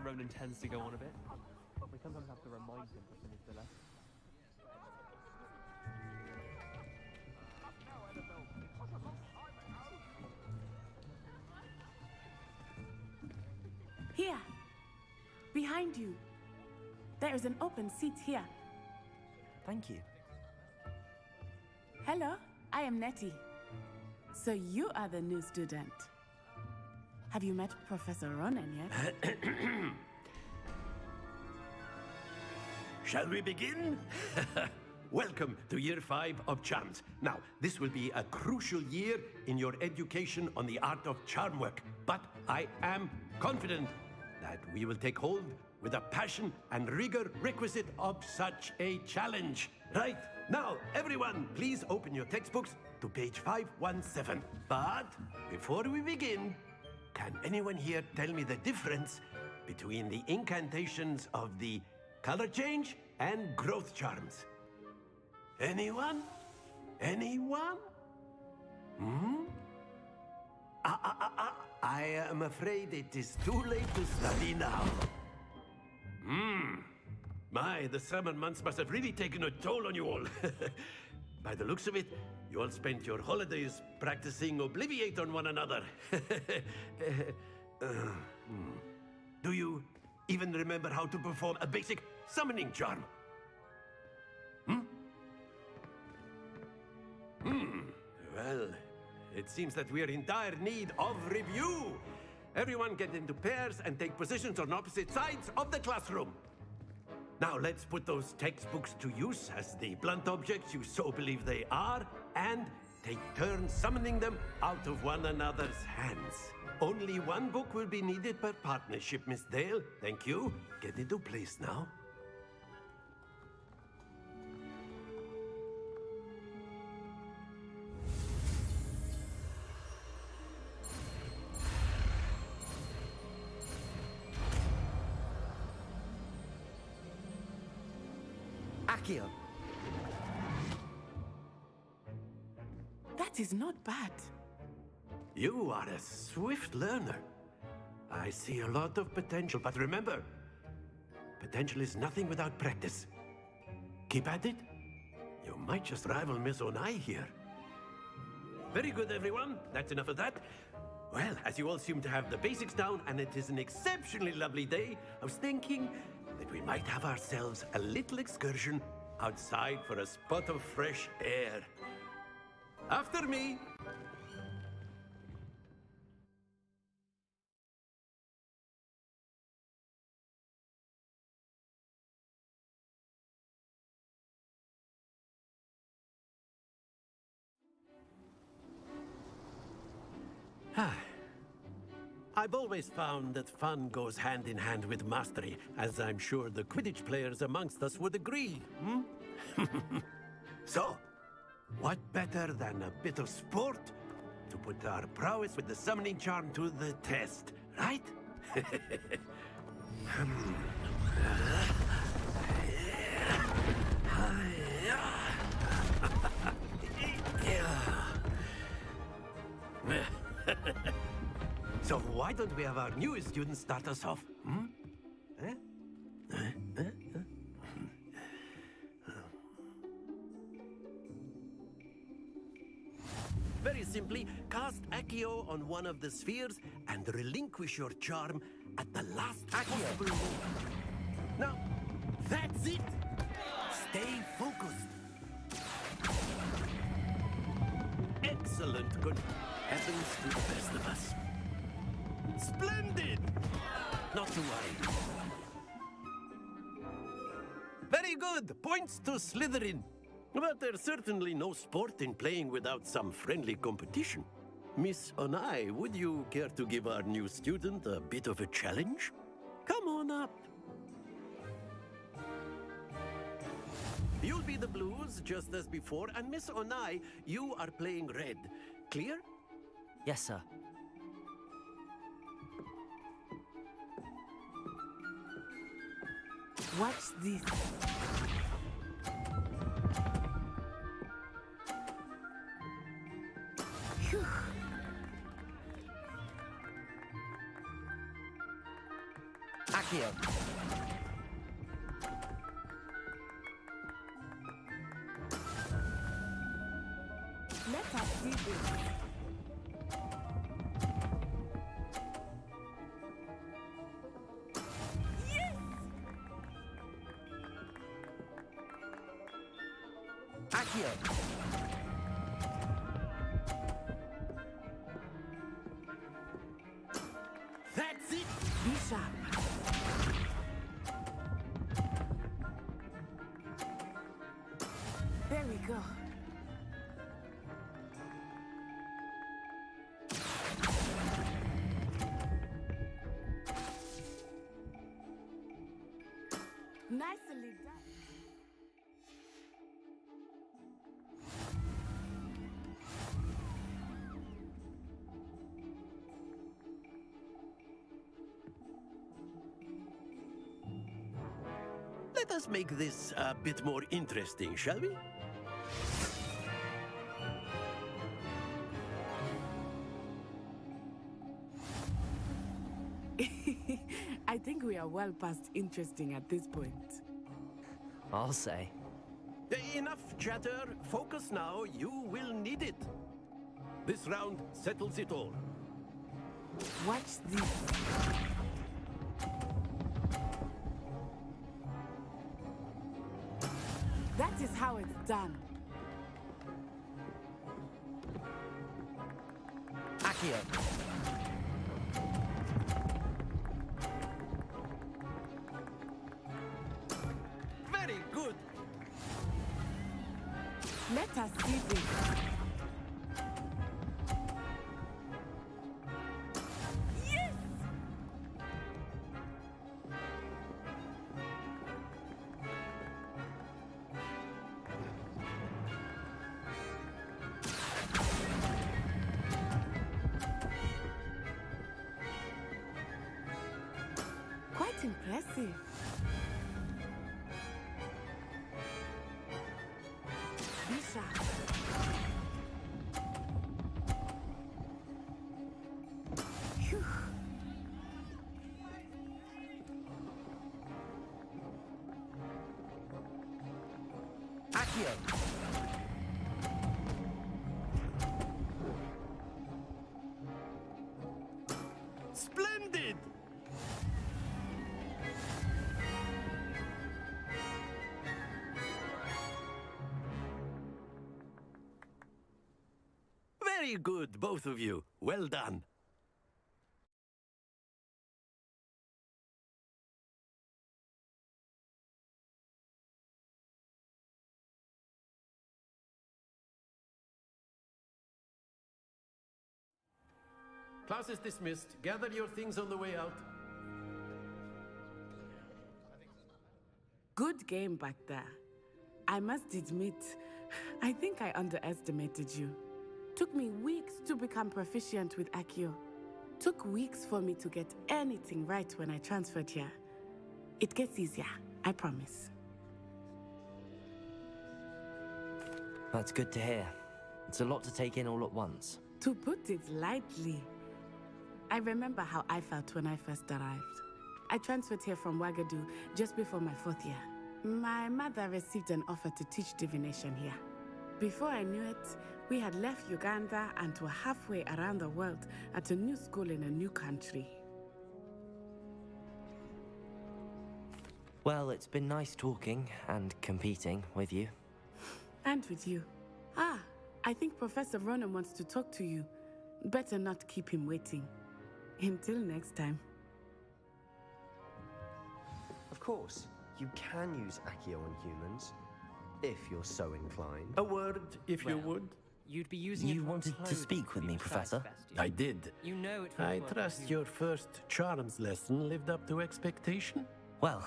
Ronan tends to go on a bit. We sometimes have to remind him for some filler. Here, behind you. There is an open seat here. Thank you. Hello, I am Nettie. So you are the new student. Have you met Professor Ronan yet? Shall we begin? Welcome to Year 5 of Charms. Now, this will be a crucial year in your education on the art of charm work, but I am confident that we will take hold with the passion and rigor requisite of such a challenge. Right, now, everyone, please open your textbooks to page 517. But before we begin, can anyone here tell me the difference between the incantations of the color change and growth charms? Anyone? Anyone? I am afraid it is too late to study now. My, the summer months must have really taken a toll on you all. By the looks of it, you all spent your holidays practicing Obliviate on one another. Do you even remember how to perform a basic summoning charm? Well, it seems that we are in dire need of review. Everyone get into pairs and take positions on opposite sides of the classroom. Now let's put those textbooks to use as the blunt objects you so believe they are, and take turns summoning them out of one another's hands. Only one book will be needed per partnership, Miss Dale. Thank you. Get into place now. Accio. That is not bad. You are a swift learner. I see a lot of potential, but remember, potential is nothing without practice. Keep at it. You might just rival Miss Onai here. Very good, everyone. That's enough of that. Well, as you all seem to have the basics down, and it is an exceptionally lovely day, I was thinking that we might have ourselves a little excursion outside for a spot of fresh air. After me. I've always found that fun goes hand in hand with mastery, as I'm sure the Quidditch players amongst us would agree. So, what better than a bit of sport to put our prowess with the summoning charm to the test, right? So why don't we have our newest student start us off? Very simply, cast Accio on one of the spheres and relinquish your charm at the last possible moment. Now, that's it! Stay focused. Excellent. Good heavens to the best of us. Splendid! Not to worry. Very good. Points to Slytherin. But there's certainly no sport in playing without some friendly competition. Miss Onai, would you care to give our new student a bit of a challenge? Come on up. You'll be the blues, just as before, and Miss Onai, you are playing red. Clear? Yes, sir. Watch this. Phew. Accio. Accio. Let us see this. Accio. That's it! Be sharp. There we go. Nicely done. Let us make this a bit more interesting, shall we? I think we are well past interesting at this point. I'll say. Enough chatter. Focus now. You will need it. This round settles it all. Watch this. That is how it's done. Accio. Very good. Let us see this. Yes! Quite impressive. Be sharp. Phew. Accio. Splendid! Very good, both of you. Well done. Class is dismissed. Gather your things on the way out. Good game back there. I must admit, I think I underestimated you. Took me weeks to become proficient with Accio. Took weeks for me to get anything right when I transferred here. It gets easier, I promise. That's good to hear. It's a lot to take in all at once. To put it lightly, I remember how I felt when I first arrived. I transferred here from Wagadu just before my 4th year. My mother received an offer to teach divination here. Before I knew it, we had left Uganda and were halfway around the world at a new school in a new country. Well, it's been nice talking and competing with you. And with you. Ah, I think Professor Ronan wants to talk to you. Better not keep him waiting. Until next time. Of course, you can use Accio on humans, if you're so inclined. A word, if you would. You'd be using You it on wanted to clothes speak with be me, precise, Professor? bestie. I did. You know it. I won't work trust with your first charms lesson lived up to expectation. Well,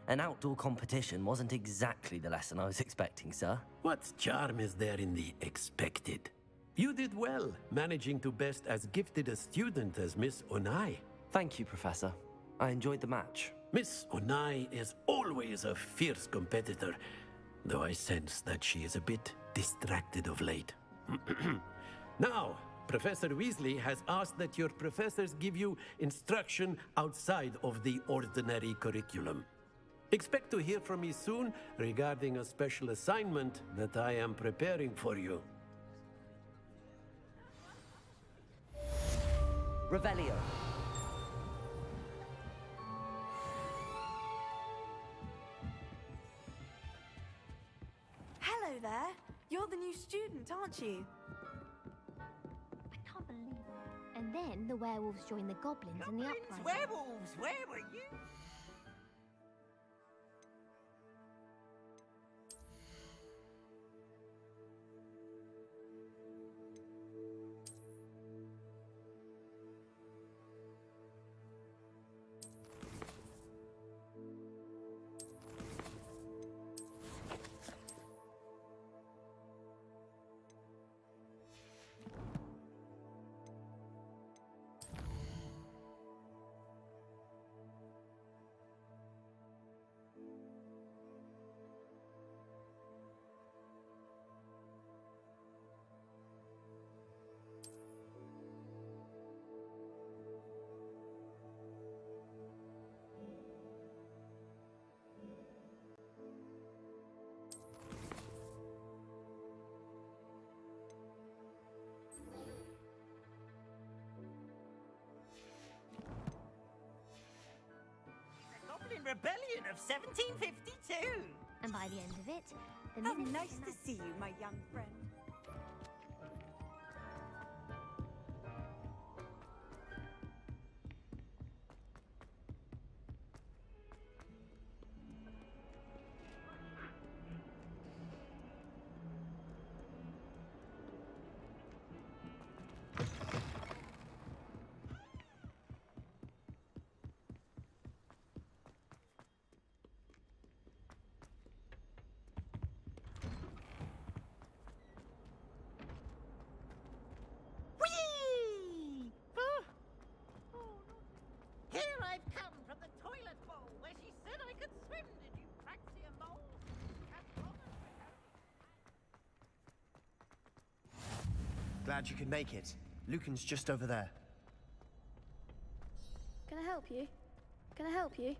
an outdoor competition wasn't exactly the lesson I was expecting, sir. What charm is there in the expected? You did well, managing to best as gifted a student as Miss Onai. Thank you, Professor. I enjoyed the match. Miss Onai is always a fierce competitor, though I sense that she is a bit distracted of late. Now, Professor Weasley has asked that your professors give you instruction outside of the ordinary curriculum. Expect to hear from me soon regarding a special assignment that I am preparing for you. Revelio. Hello there. You're the new student, aren't you? I can't believe it. And then the werewolves joined the goblins in the uprising. Werewolves, where were you? Rebellion of 1752. And by the end of it, the How ministers nice to managed- see you, my young friend. Whee! Ah. Oh, no. Here I've come from the toilet bowl where she said I could swim. Did you Praxia mole? As promised, Glad you could make it. Lucan's just over there. Can I help you? Can I help you?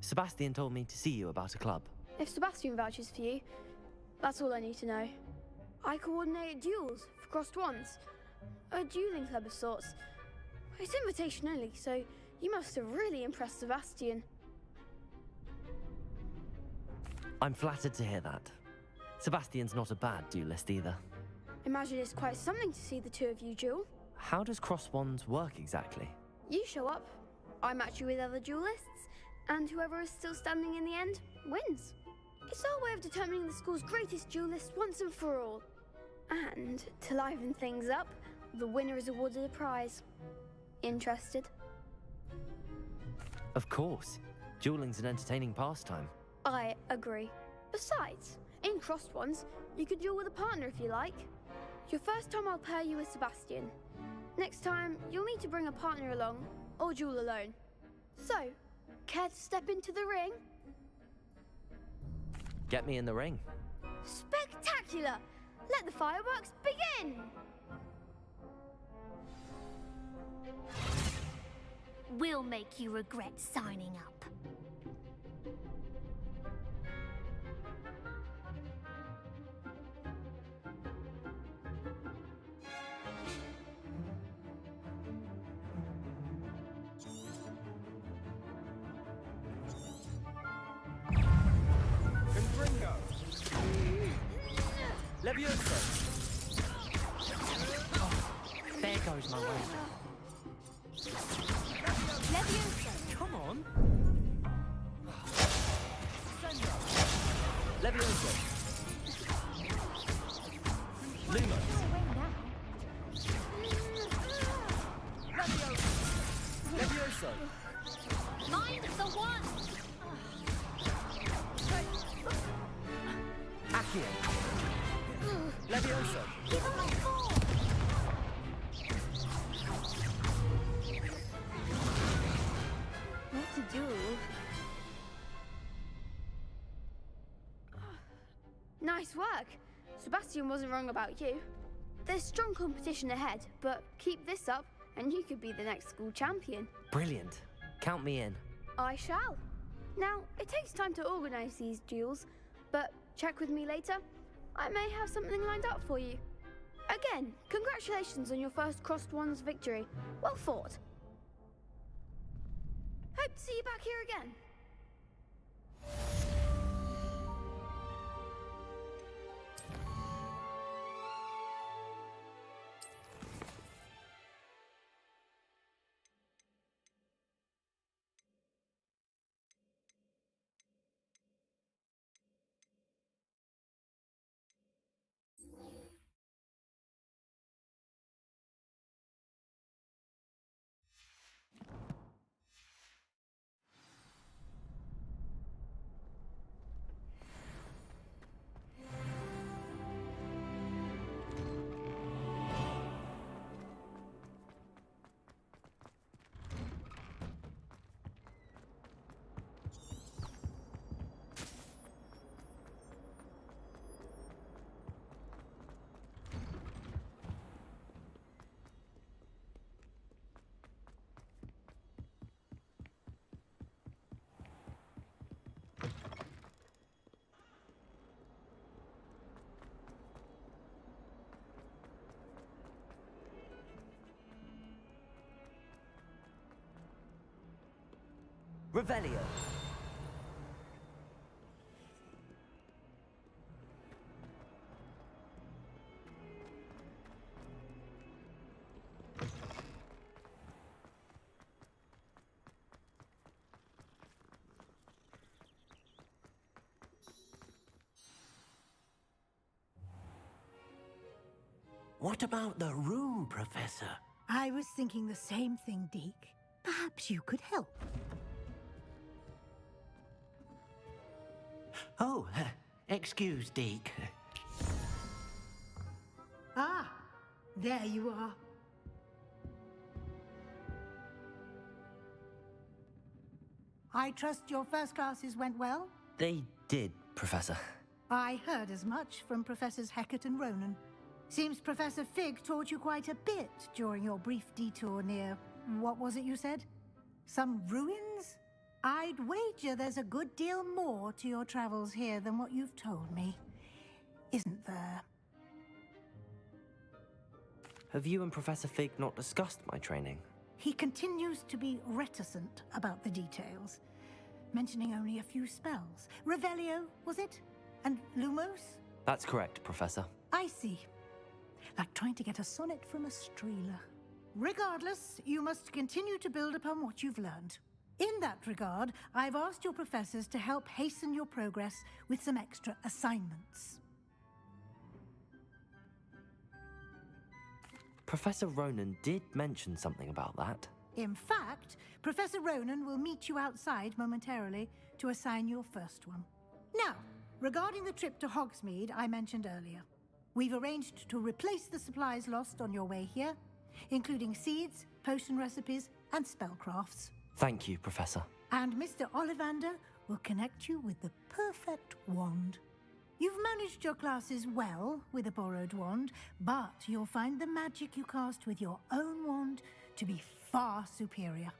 Sebastian told me to see you about a club. If Sebastian vouches for you, that's all I need to know. I coordinate duels for crossed wands. A dueling club of sorts. It's invitation only, so you must have really impressed Sebastian. I'm flattered to hear that. Sebastian's not a bad duelist either. Imagine it's quite something to see the two of you duel. How does cross wands work exactly? You show up, I match you with other duelists, and whoever is still standing in the end wins. It's our way of determining the school's greatest duelist once and for all. And to liven things up, the winner is awarded a prize. Interested? Of course. Dueling's an entertaining pastime. I agree. Besides, in crossed ones, you could duel with a partner if you like. Your first time I'll pair you with Sebastian. Next time, you'll need to bring a partner along, or duel alone. So, care to step into the ring? Get me in the ring. Spectacular! Let the fireworks begin! We'll make you regret signing up. Leviosa! There goes my way. Leviosa! Come on! Leviosa! Luma! Leviosa! Mind the one! Accio! Leviosa! Give him my four! What to do? Nice work. Sebastian wasn't wrong about you. There's strong competition ahead, but keep this up and you could be the next school champion. Brilliant. Count me in. I shall. Now, it takes time to organise these duels, but check with me later. I may have something lined up for you. Again, congratulations on your first Crossed Wands victory. Well fought. Hope to see you back here again. Revelio. What about the room, Professor? I was thinking the same thing, Deke. Perhaps you could help. Oh, excuse, Deke. Ah, there you are. I trust your first classes went well? They did, Professor. I heard as much from Professors Hecat and Ronan. Seems Professor Fig taught you quite a bit during your brief detour near... what was it you said? Some ruins? I'd wager there's a good deal more to your travels here than what you've told me. Isn't there? Have you and Professor Fig not discussed my training? He continues to be reticent about the details, mentioning only a few spells. Revelio, was it? And Lumos? That's correct, Professor. I see. Like trying to get a sonnet from a streeler. Regardless, you must continue to build upon what you've learned. In that regard, I've asked your professors to help hasten your progress with some extra assignments. Professor Ronan did mention something about that. In fact, Professor Ronan will meet you outside momentarily to assign your first one. Now, regarding the trip to Hogsmeade I mentioned earlier, we've arranged to replace the supplies lost on your way here, including seeds, potion recipes, and spellcrafts. Thank you, Professor. And Mr. Ollivander will connect you with the perfect wand. You've managed your classes well with a borrowed wand, but you'll find the magic you cast with your own wand to be far superior.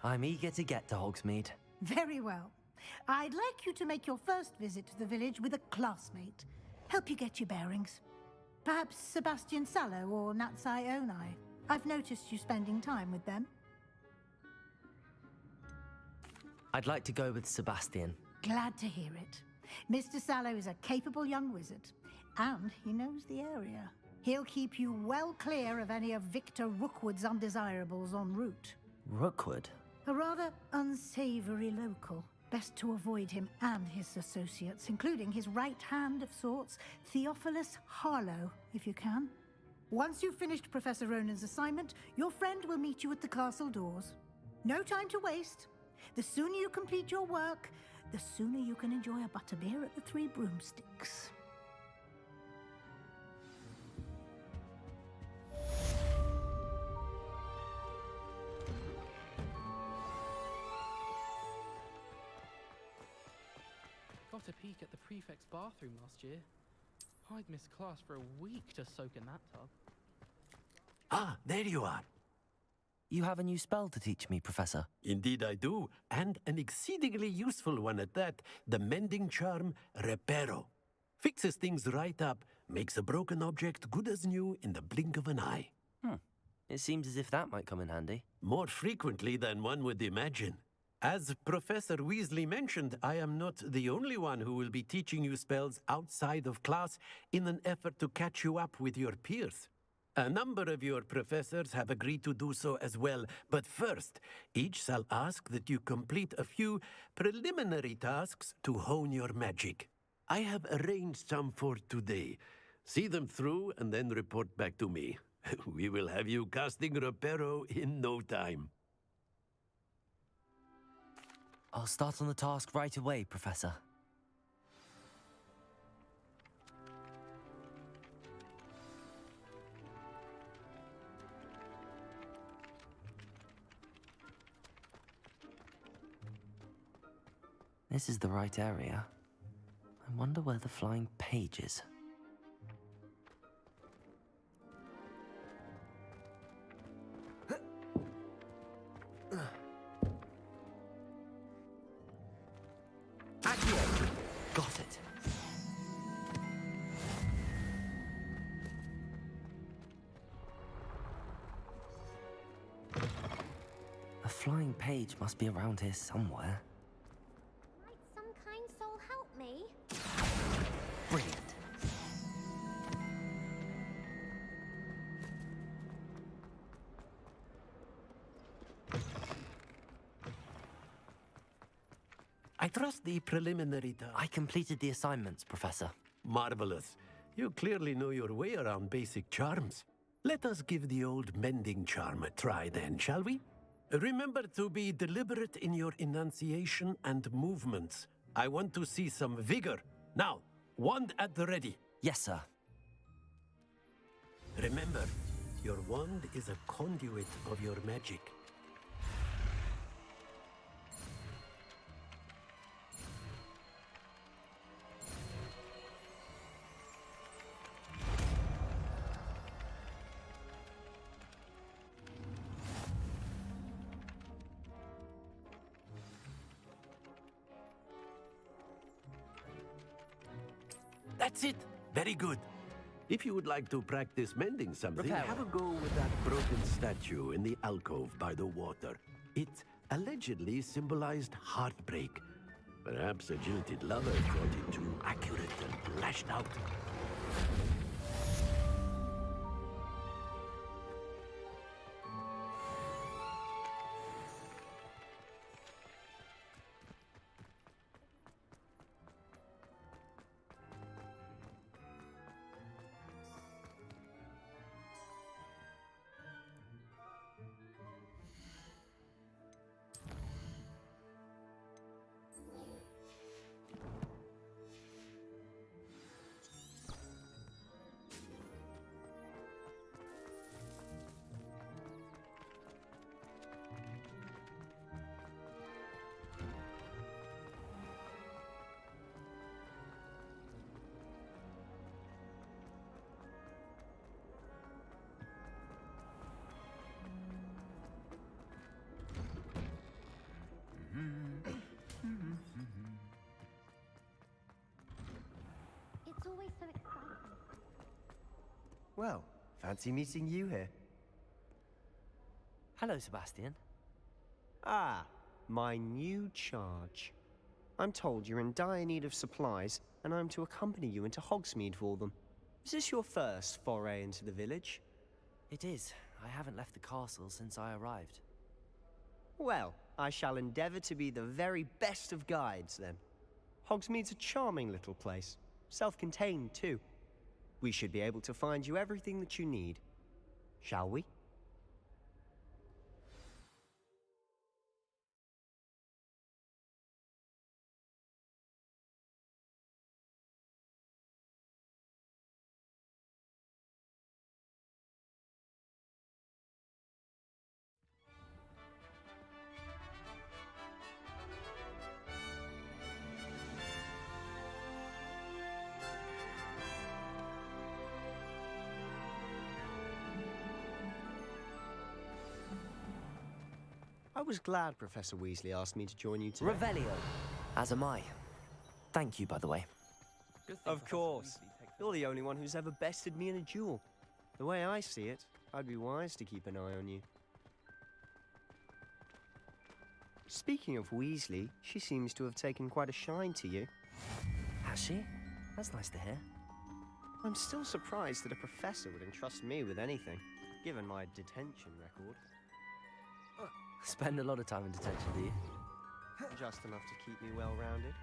I'm eager to get to Hogsmeade. Very well. I'd like you to make your first visit to the village with a classmate. Help you get your bearings. Perhaps Sebastian Sallow or Natsai Onai. I've noticed you spending time with them. I'd like to go with Sebastian. Glad to hear it. Mr. Sallow is a capable young wizard, and he knows the area. He'll keep you well clear of any of Victor Rookwood's undesirables en route. Rookwood? A rather unsavory local. Best to avoid him and his associates, including his right hand of sorts, Theophilus Harlow, if you can. Once you've finished Professor Ronan's assignment, your friend will meet you at the castle doors. No time to waste. The sooner you complete your work, the sooner you can enjoy a butterbeer at the Three Broomsticks. Got a peek at the prefect's bathroom last year. I'd miss class for a week to soak in that tub. Ah, there you are. You have a new spell to teach me, Professor. Indeed I do, and an exceedingly useful one at that, the mending charm Reparo. Fixes things right up, makes a broken object good as new in the blink of an eye. It seems as if that might come in handy. More frequently than one would imagine. As Professor Weasley mentioned, I am not the only one who will be teaching you spells outside of class in an effort to catch you up with your peers. A number of your professors have agreed to do so as well, but first, each shall ask that you complete a few preliminary tasks to hone your magic. I have arranged some for today. See them through and then report back to me. We will have you casting Reparo in no time. I'll start on the task right away, Professor. This is the right area. I wonder where the flying page is. Got it. A flying page must be around here somewhere. Might some kind soul help me? Brilliant. I trust the preliminary I completed the assignments, Professor. Marvelous. You clearly know your way around basic charms. Let us give the old mending charm a try then, shall we? Remember to be deliberate in your enunciation and movements. I want to see some vigor. Now, wand at the ready. Yes, sir. Remember, your wand is a conduit of your magic. That's it. Very good. If you would like to practice mending something, have a go with that broken statue in the alcove by the water. It allegedly symbolized heartbreak. Perhaps a jilted lover thought it too accurate and lashed out. It's always so exciting. Well, fancy meeting you here. Hello, Sebastian. Ah, my new charge. I'm told you're in dire need of supplies, and I'm to accompany you into Hogsmeade for them. Is this your first foray into the village? It is. I haven't left the castle since I arrived. Well, I shall endeavor to be the very best of guides, then. Hogsmeade's a charming little place. Self-contained, too. We should be able to find you everything that you need. Shall we? I was glad Professor Weasley asked me to join you today. Revelio. As am I. Thank you, by the way. Of course. You're the only one who's ever bested me in a duel. The way I see it, I'd be wise to keep an eye on you. Speaking of Weasley, she seems to have taken quite a shine to you. Has she? That's nice to hear. I'm still surprised that a professor would entrust me with anything, given my detention record. Spend a lot of time in detention, do you? Just enough to keep me well-rounded.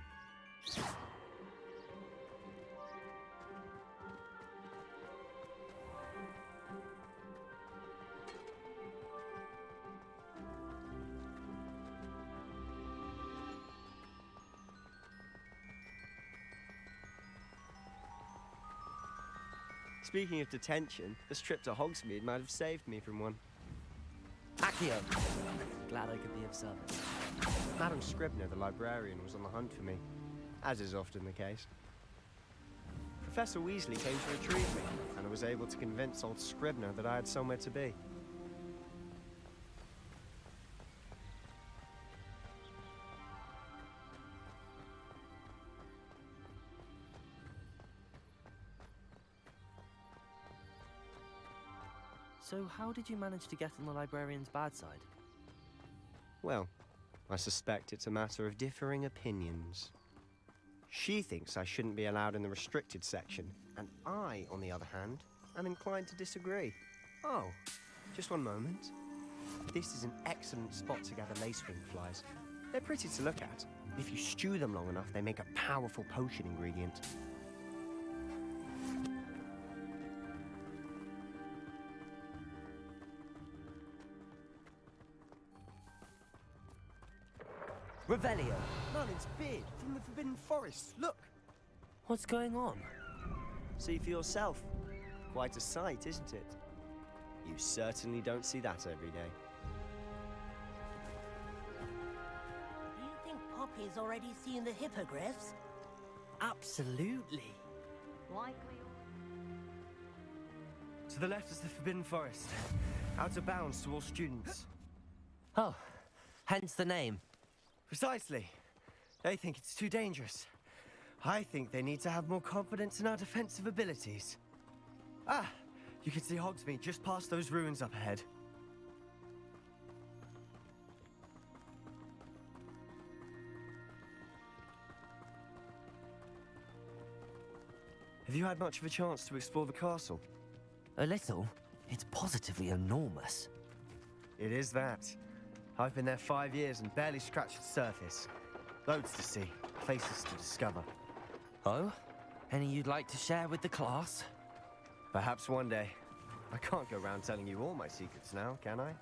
Speaking of detention, this trip to Hogsmeade might have saved me from one. Accio! Glad I could be of service. Madam Scribner, the librarian, was on the hunt for me, as is often the case. Professor Weasley came to retrieve me, and I was able to convince old Scribner that I had somewhere to be. So how did you manage to get on the librarian's bad side? Well, I suspect it's a matter of differing opinions. She thinks I shouldn't be allowed in the restricted section, and I, on the other hand, am inclined to disagree. Oh, just one moment. This is an excellent spot to gather lacewing flies. They're pretty to look at. If you stew them long enough, they make a powerful potion ingredient. Revelio! Merlin's beard from the Forbidden Forest. Look! What's going on? See for yourself. Quite a sight, isn't it? You certainly don't see that every day. Do you think Poppy's already seen the hippogriffs? Absolutely. Likely. To the left is the Forbidden Forest. Out of bounds to all students. Oh, hence the name. Precisely. They think it's too dangerous. I think they need to have more confidence in our defensive abilities. Ah, you can see Hogsmeade just past those ruins up ahead. Have you had much of a chance to explore the castle? A little. It's positively enormous. It is that. I've been there 5 years and barely scratched the surface. Loads to see, places to discover. Oh? Any you'd like to share with the class? Perhaps one day. I can't go around telling you all my secrets now, can I?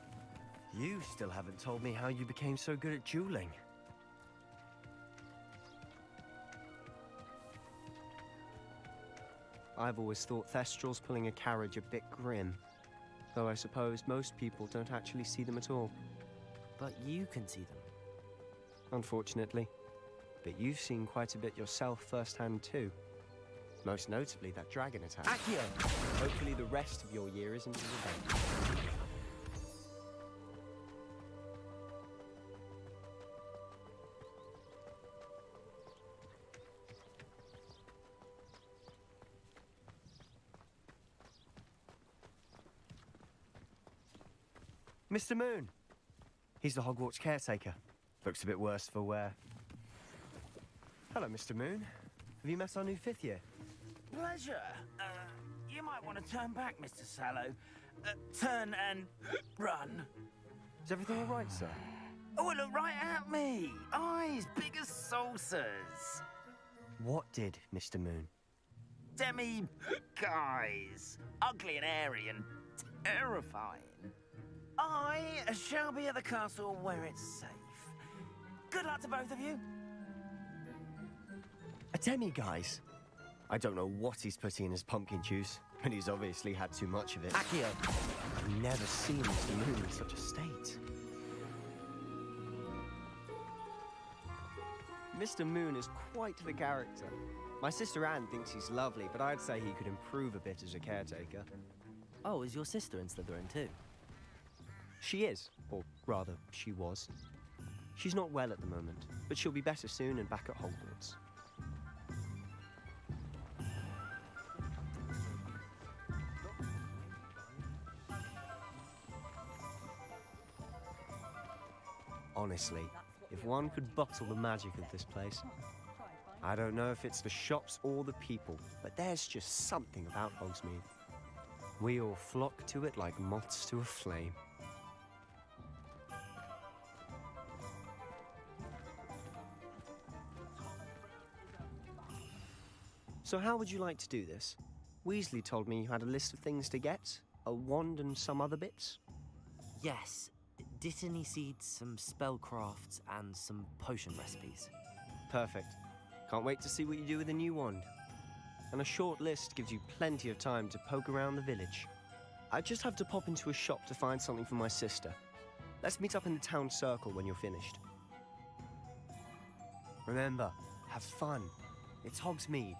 You still haven't told me how you became so good at dueling. I've always thought Thestrals pulling a carriage a bit grim. Though I suppose most people don't actually see them at all. But you can see them. Unfortunately. But you've seen quite a bit yourself firsthand too. Most notably that dragon attack. Accio! Hopefully the rest of your year isn't as eventful. Mr. Moon. He's the Hogwarts caretaker. Looks a bit worse for wear. Hello, Mr. Moon. Have you met our new 5th year? Pleasure. You might want to turn back, Mr. Sallow. Turn and run. Is everything all right, sir? Oh, look right at me. Eyes big as saucers. What did, Mr. Moon? Guys. Ugly and airy and terrifying. I shall be at the castle where it's safe. Good luck to both of you. A demi-guise? I don't know what he's putting in his pumpkin juice, but he's obviously had too much of it. Accio! I've never seen Mr. Moon in such a state. Mr. Moon is quite the character. My sister Anne thinks he's lovely, but I'd say he could improve a bit as a caretaker. Oh, is your sister in Slytherin too? She is, or rather, she was. She's not well at the moment, but she'll be better soon and back at Hogwarts. Honestly, if one could bottle the magic of this place. I don't know if it's the shops or the people, but there's just something about Hogsmeade. We all flock to it like moths to a flame. So how would you like to do this? Weasley told me you had a list of things to get, a wand and some other bits. Yes, Dittany seeds, some spellcrafts, and some potion recipes. Perfect. Can't wait to see what you do with the new wand. And a short list gives you plenty of time to poke around the village. I just have to pop into a shop to find something for my sister. Let's meet up in the town circle when you're finished. Remember, have fun. It's Hogsmeade.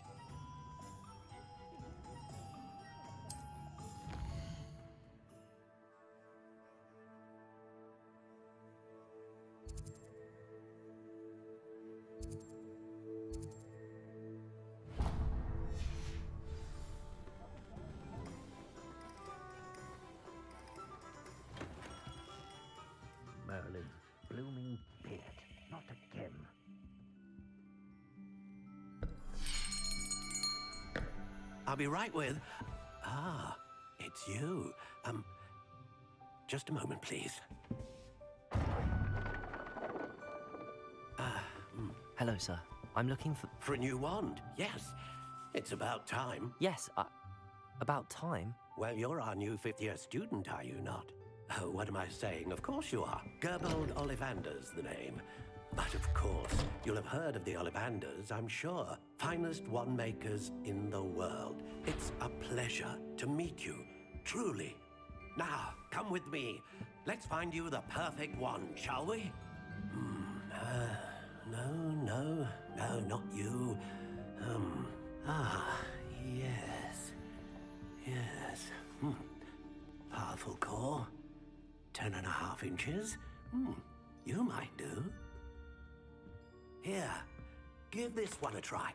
Merlin's blooming beard. Not again. I'll be right with... Ah, it's you. Just a moment, please. Hello, sir. I'm looking for... For a new wand, yes. It's about time. Yes, about time? Well, you're our new fifth-year student, are you not? Oh, what am I saying? Of course you are. Gerbold Ollivander's the name. But of course, you'll have heard of the Ollivanders, I'm sure. Finest wand makers in the world. It's a pleasure to meet you, truly. Now, come with me. Let's find you the perfect wand, shall we? No, not you. Yes. Powerful core. 10.5 inches. You might do. Here, give this one a try.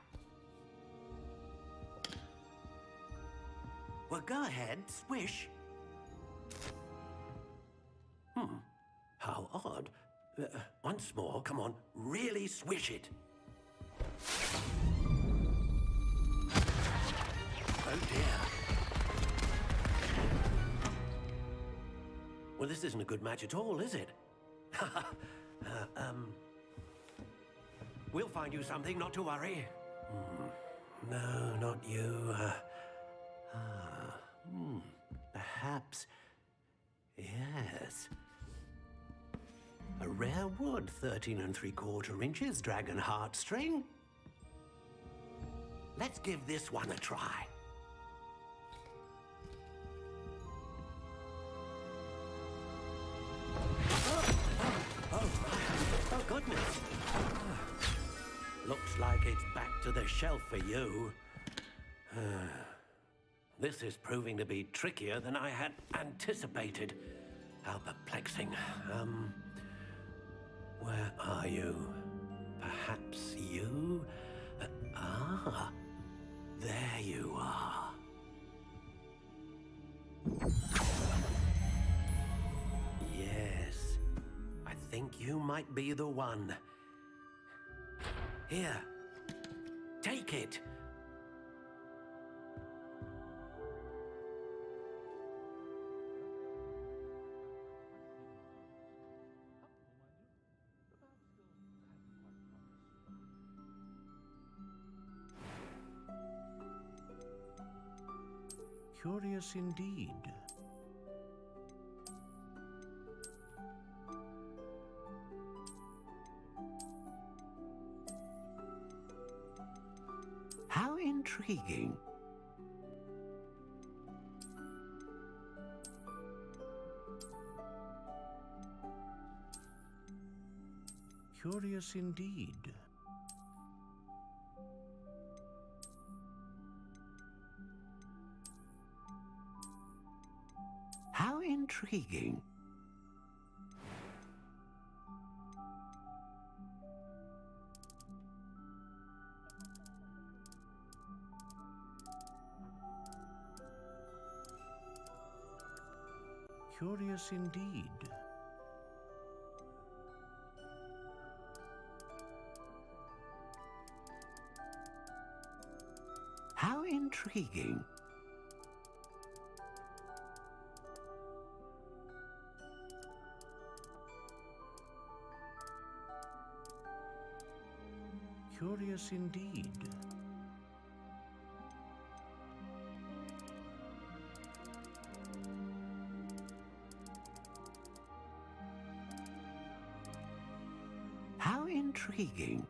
Well, go ahead, swish. How odd. Once more, come on, really swish it. Oh dear. Well, this isn't a good match at all, is it? We'll find you something, not to worry. No, not you. Perhaps. Yes. A rare wood, 13 3/4 inches, dragon heartstring. Let's give this one a try. Oh, goodness. Looks like it's back to the shelf for you. This is proving to be trickier than I had anticipated. How perplexing. Where are you? Perhaps you? There you are. Yes, I think you might be the one. Here, take it. Curious indeed. How intriguing. Curious indeed. How intriguing. Curious indeed. How intriguing. Curious indeed. How intriguing.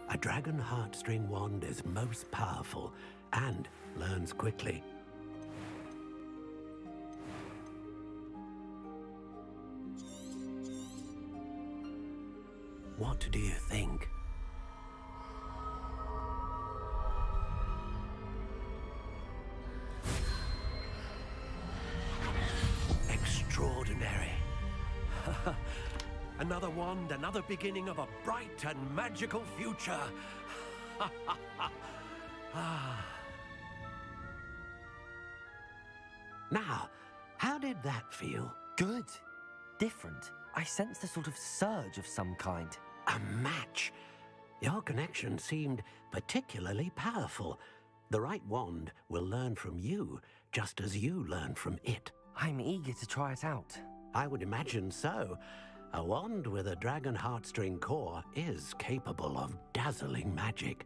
A dragon heartstring wand is most powerful and learns quickly. What do you think? Extraordinary. Another wand, another beginning of a bright and magical future. Now, how did that feel? Good. Different. I sensed a sort of surge of some kind. A match. Your connection seemed particularly powerful. The right wand will learn from you, just as you learn from it. I'm eager to try it out. I would imagine so. A wand with a dragon heartstring core is capable of dazzling magic.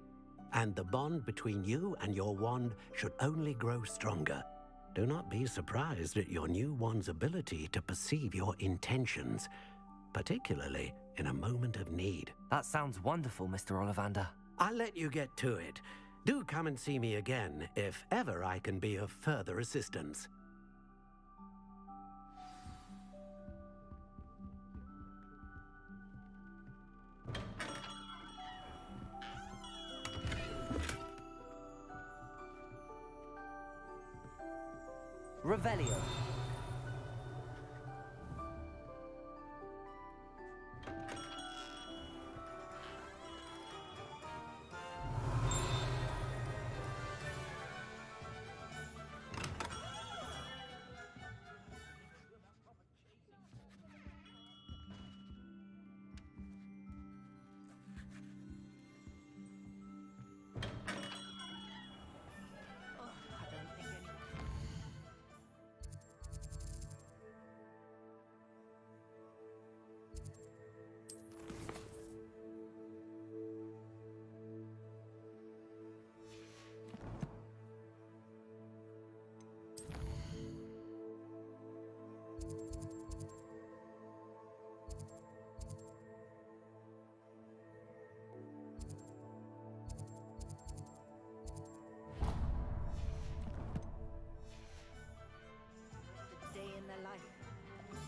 And the bond between you and your wand should only grow stronger. Do not be surprised at your new wand's ability to perceive your intentions, particularly in a moment of need. That sounds wonderful, Mr. Ollivander. I'll let you get to it. Do come and see me again if ever I can be of further assistance. Revelio.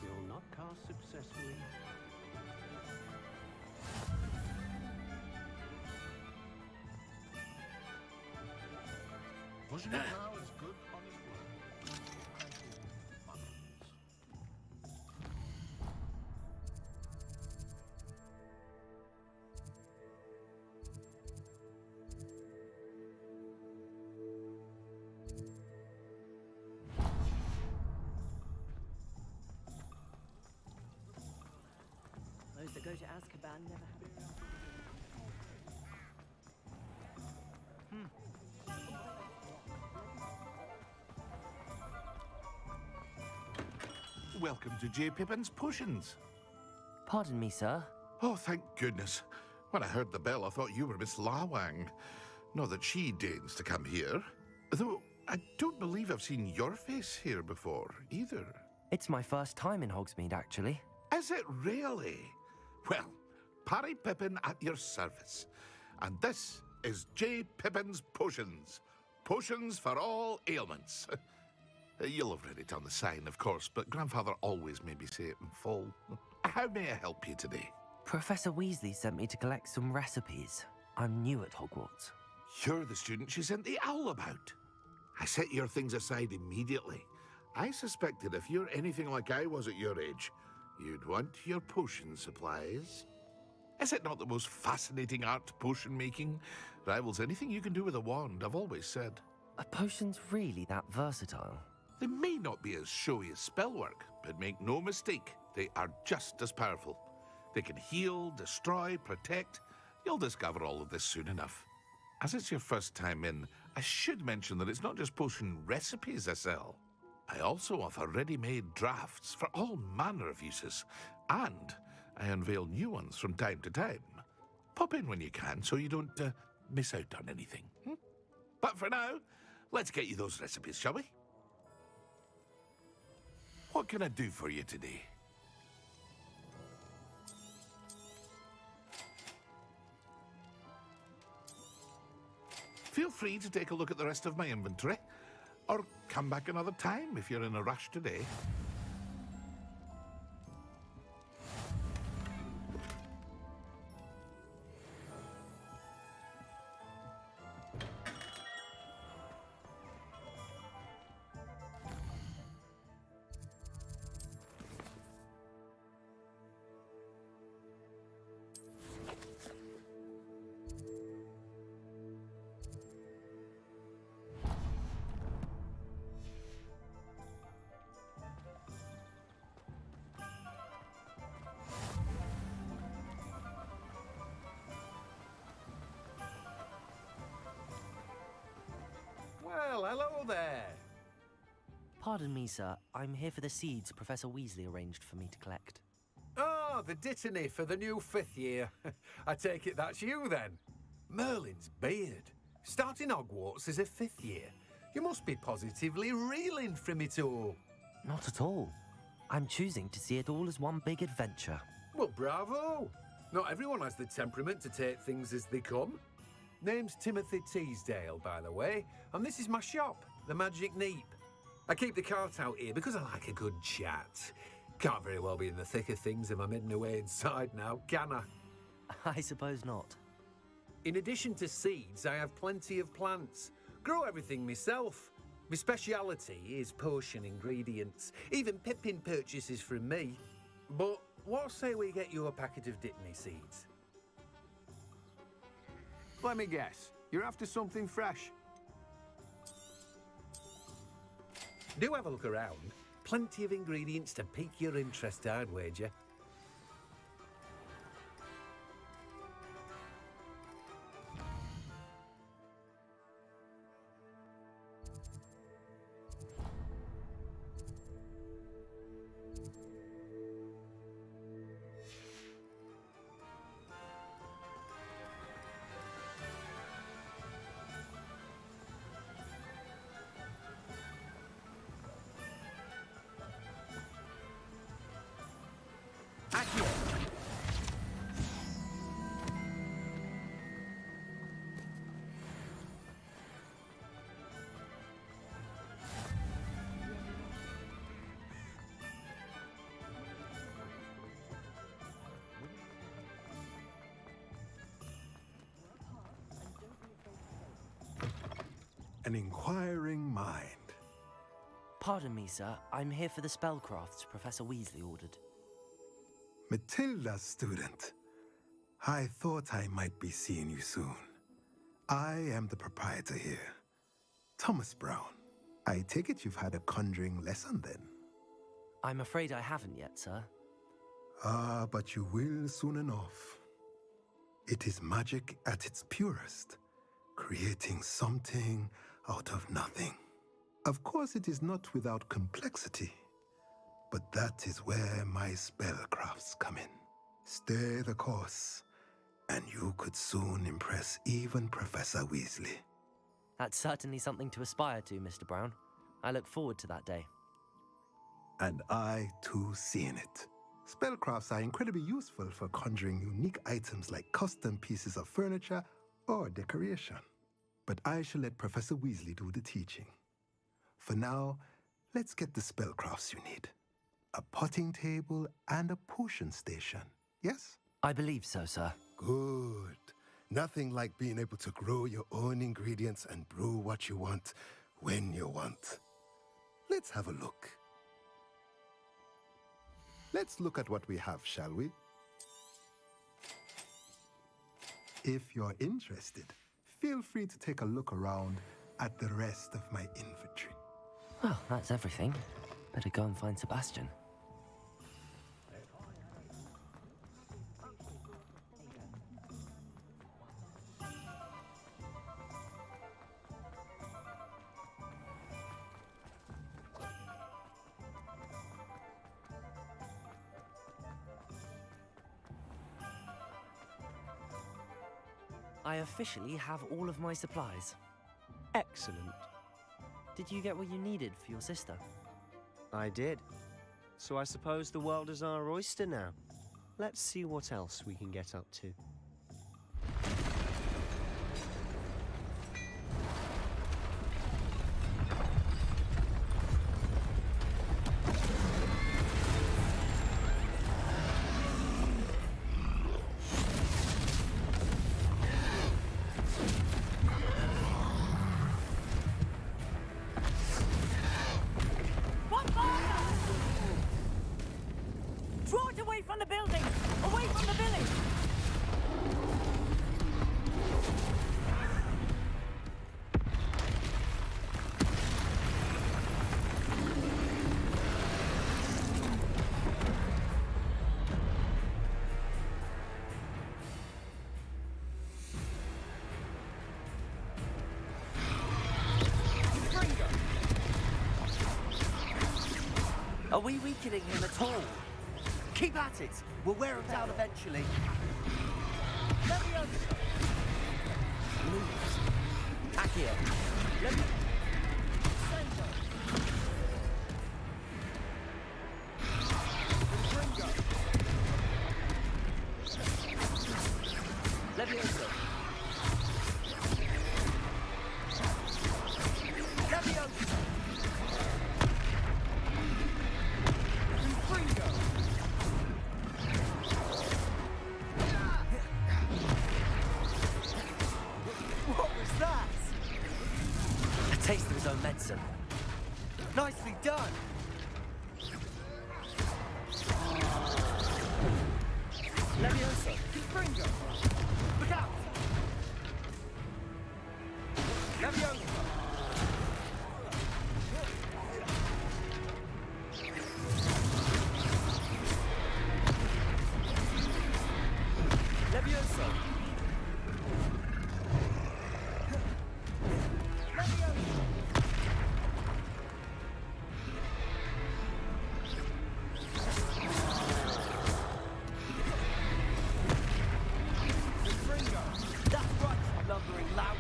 Will not cast successfully. Wasn't it now as good on his word? Those that go to Azkaban never have it. Welcome to J. Pippin's Potions. Pardon me, sir. Oh, thank goodness. When I heard the bell, I thought you were Miss Lawang. Not that she deigns to come here. Though I don't believe I've seen your face here before, either. It's my first time in Hogsmeade, actually. Is it really? Well, Parry Pippin at your service. And this is J. Pippin's Potions. Potions for all ailments. You'll have read it on the sign, of course, but Grandfather always made me say it in full. How may I help you today? Professor Weasley sent me to collect some recipes. I'm new at Hogwarts. You're the student she sent the owl about. I set your things aside immediately. I suspected if you're anything like I was at your age, you'd want your potion supplies. Is it not the most fascinating art, potion making? Rivals anything you can do with a wand, I've always said. Are potions really that versatile? They may not be as showy as spellwork, but make no mistake, they are just as powerful. They can heal, destroy, protect. You'll discover all of this soon enough. As it's your first time in, I should mention that it's not just potion recipes I sell. I also offer ready-made drafts for all manner of uses, and I unveil new ones from time to time. Pop in when you can so you don't miss out on anything. But for now, let's get you those recipes, shall we? What can I do for you today? Feel free to take a look at the rest of my inventory, or come back another time if you're in a rush today. Well, hello there. Pardon me, sir. I'm here for the seeds Professor Weasley arranged for me to collect. Oh, the dittany for the new 5th year. I take it that's you, then. Merlin's beard. Starting Hogwarts as a 5th year. You must be positively reeling from it all. Not at all. I'm choosing to see it all as one big adventure. Well, bravo. Not everyone has the temperament to take things as they come. Name's Timothy Teasdale, by the way, and this is my shop, the Magic Neep. I keep the cart out here because I like a good chat. Can't very well be in the thick of things if I'm hidden away inside now, can I? I suppose not. In addition to seeds, I have plenty of plants. Grow everything myself. My speciality is potion ingredients. Even Pippin purchases from me. But what say we get you a packet of Dittany seeds? Let me guess. You're after something fresh. Do have a look around. Plenty of ingredients to pique your interest, I'd wager. An inquiring mind. Pardon me, sir. I'm here for the spellcrafts Professor Weasley ordered. Matilda's student. I thought I might be seeing you soon. I am the proprietor here, Thomas Brown. I take it you've had a conjuring lesson then? I'm afraid I haven't yet, sir. Ah, but you will soon enough. It is magic at its purest, creating something out of nothing. Of course, it is not without complexity, but that is where my spellcrafts come in. Stay the course, and you could soon impress even Professor Weasley. That's certainly something to aspire to, Mr. Brown. I look forward to that day. And I, too, seeing it. Spellcrafts are incredibly useful for conjuring unique items like custom pieces of furniture or decoration. But I shall let Professor Weasley do the teaching. For now, let's get the spellcrafts you need. A potting table and a potion station, yes? I believe so, sir. Good. Nothing like being able to grow your own ingredients and brew what you want when you want. Let's have a look. Let's look at what we have, shall we? If you're interested, feel free to take a look around at the rest of my inventory. Well, that's everything. Better go and find Sebastian. I officially have all of my supplies. Excellent. Did you get what you needed for your sister? I did. So I suppose the world is our oyster now. Let's see what else we can get up to. Draw it away from the building! Away from the village! Are we weakening him at all? Keep at it! We'll wear him down eventually. Leviosa! Moves. Accio. Leviosa. Leviosa. What was that? A taste of his own medicine. Nicely done. Leviosa. Confringo. Look out. Leviosa. Leviosa. That's right, lumbering louts.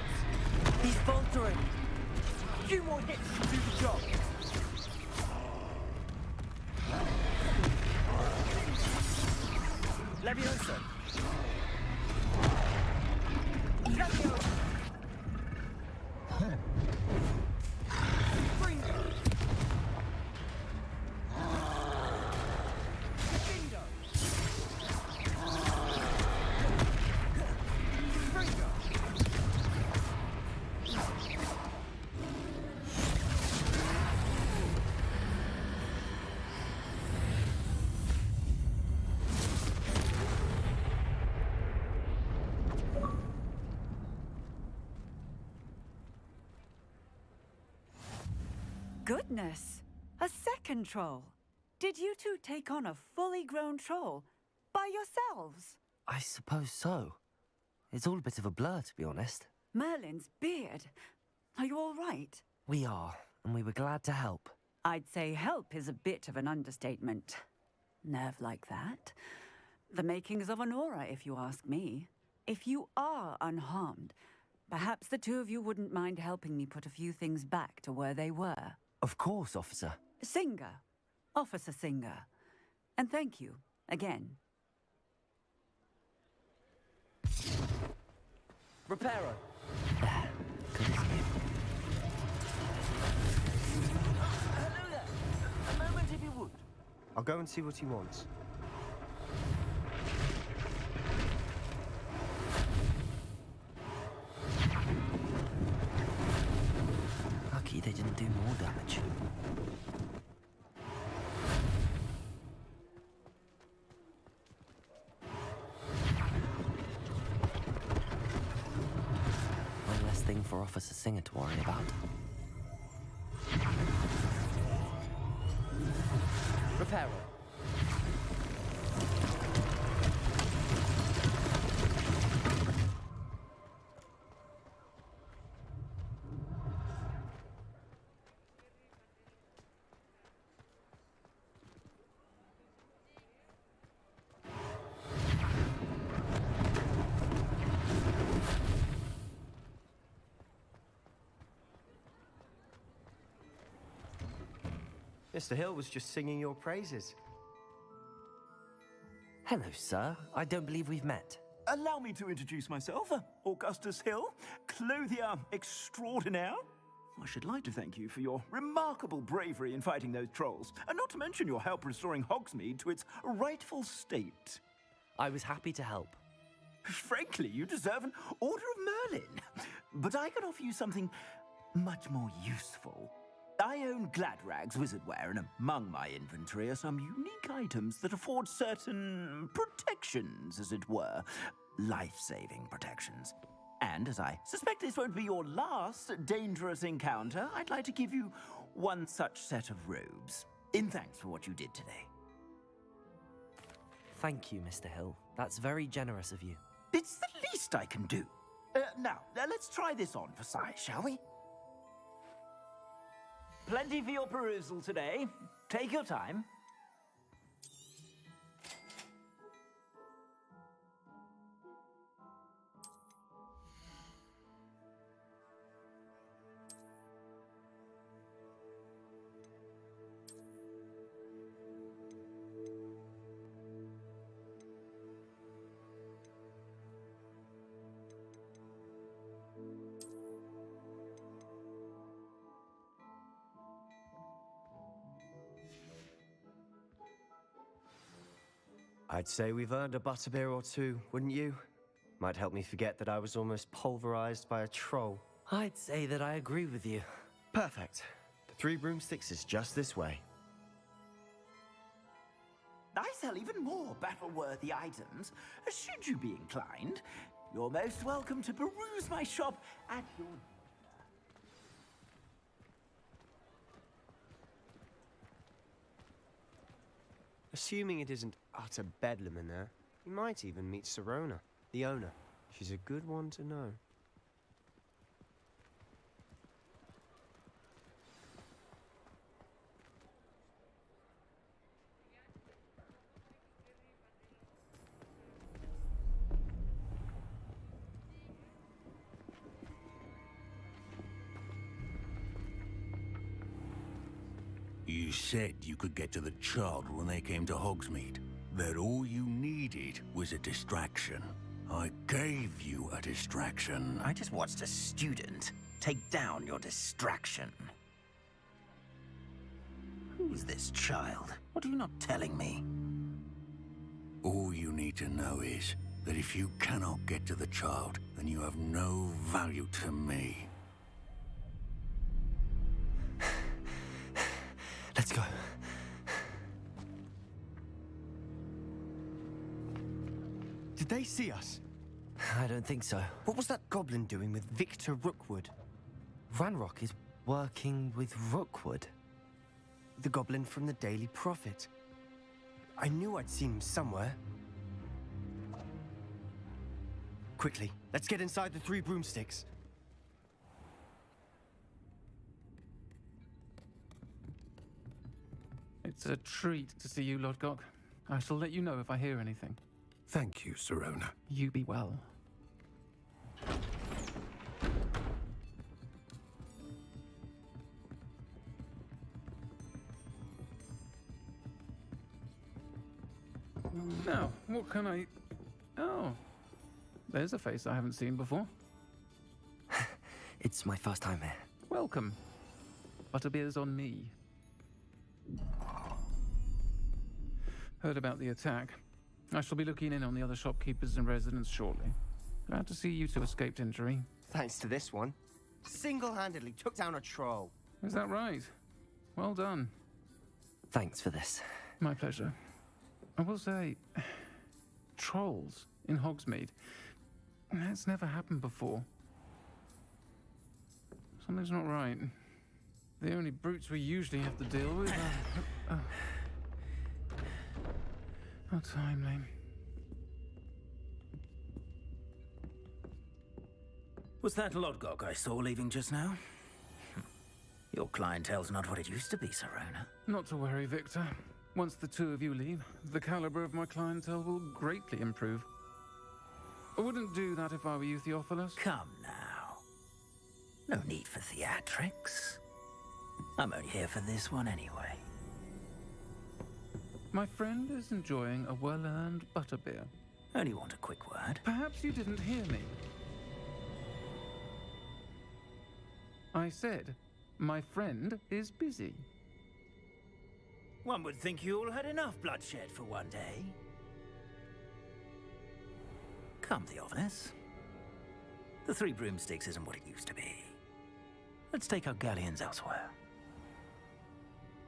He's faltering. A few more hits should do the job. Leviosa. Leviosa. Confringo. Confringo. Confringo. Goodness! A second troll! Did you two take on a fully grown troll by yourselves? I suppose so. It's all a bit of a blur, to be honest. Merlin's beard. Are you all right? We are, and we were glad to help. I'd say help is a bit of an understatement. Nerve like that. The makings of an aura, if you ask me. If you are unharmed, perhaps the two of you wouldn't mind helping me put a few things back to where they were. Of course, officer. Singer. Officer Singer. And thank you, again. Reparo. Good as new. Hello there. A moment if you would. I'll go and see what he wants. Lucky they didn't do more damage. thing for Officer Singer to worry about. Reparo. Mr. Hill was just singing your praises. Hello, sir. I don't believe we've met. Allow me to introduce myself, Augustus Hill, clothier extraordinaire. I should like to thank you for your remarkable bravery in fighting those trolls, and not to mention your help restoring Hogsmeade to its rightful state. I was happy to help. Frankly, you deserve an Order of Merlin. But I can offer you something much more useful. I own Gladrag's wizardware, and among my inventory are some unique items that afford certain protections, as it were. Life-saving protections. And as I suspect this won't be your last dangerous encounter, I'd like to give you one such set of robes, in thanks for what you did today. Thank you, Mr. Hill. That's very generous of you. It's the least I can do. Now, let's try this on for size, shall we? Plenty for your perusal today. Take your time. I'd say we've earned a butterbeer or two, wouldn't you? Might help me forget that I was almost pulverized by a troll. I'd say that I agree with you. Perfect. The 3 broomsticks is just this way. I sell even more battle-worthy items. Should you be inclined, you're most welcome to peruse my shop at your... Assuming it isn't utter bedlam in there, you might even meet Sirona, the owner. She's a good one to know. You said you could get to the child when they came to Hogsmeade. That all you needed was a distraction. I gave you a distraction. I just watched a student take down your distraction. Who's this child? What are you not telling me? All you need to know is that if you cannot get to the child, then you have no value to me. Let's go. Did they see us? I don't think so. What was that goblin doing with Victor Rookwood? Ranrock is working with Rookwood. The goblin from the Daily Prophet. I knew I'd seen him somewhere. Quickly, let's get inside the 3 broomsticks. It's a treat to see you, Lodgok. I shall let you know if I hear anything. Thank you, Sirona. You be well. Now, what can I... Oh, there's a face I haven't seen before. It's my first time here. Welcome. Butterbeer's on me. Heard about the attack. I shall be looking in on the other shopkeepers and residents shortly. Glad to see you two escaped injury. Thanks to this one. Single-handedly took down a troll. Is that right? Well done. Thanks for this. My pleasure. I will say, trolls in Hogsmeade. That's never happened before. Something's not right. The only brutes we usually have to deal with are... How timely. Was that Lodgok I saw leaving just now? Your clientele's not what it used to be, Serona. Not to worry, Victor. Once the two of you leave, the caliber of my clientele will greatly improve. I wouldn't do that if I were you, Theophilus. Come now. No need for theatrics. I'm only here for this one anyway. My friend is enjoying a well-earned butterbeer. Only want a quick word. Perhaps you didn't hear me. I said, my friend is busy. One would think you all had enough bloodshed for one day. Come, Theophilus. The Three Broomsticks isn't what it used to be. Let's take our galleons elsewhere.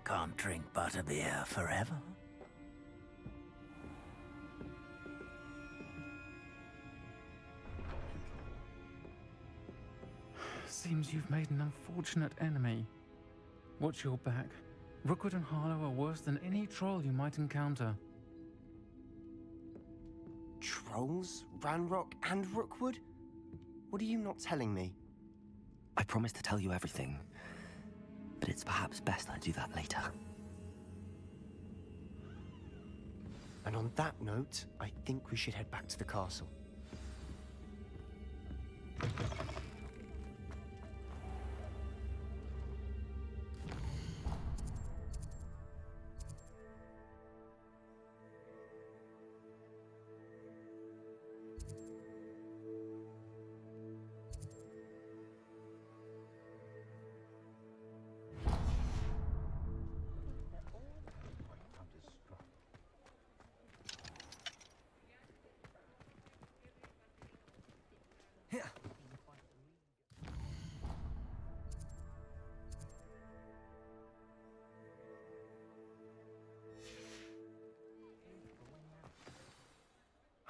Can't drink butterbeer forever. Seems you've made an unfortunate enemy. Watch your back. Rookwood and Harlow are worse than any troll you might encounter. Trolls? Ranrock and Rookwood? What are you not telling me? I promised to tell you everything, but it's perhaps best I do that later. And on that note, I think we should head back to the castle.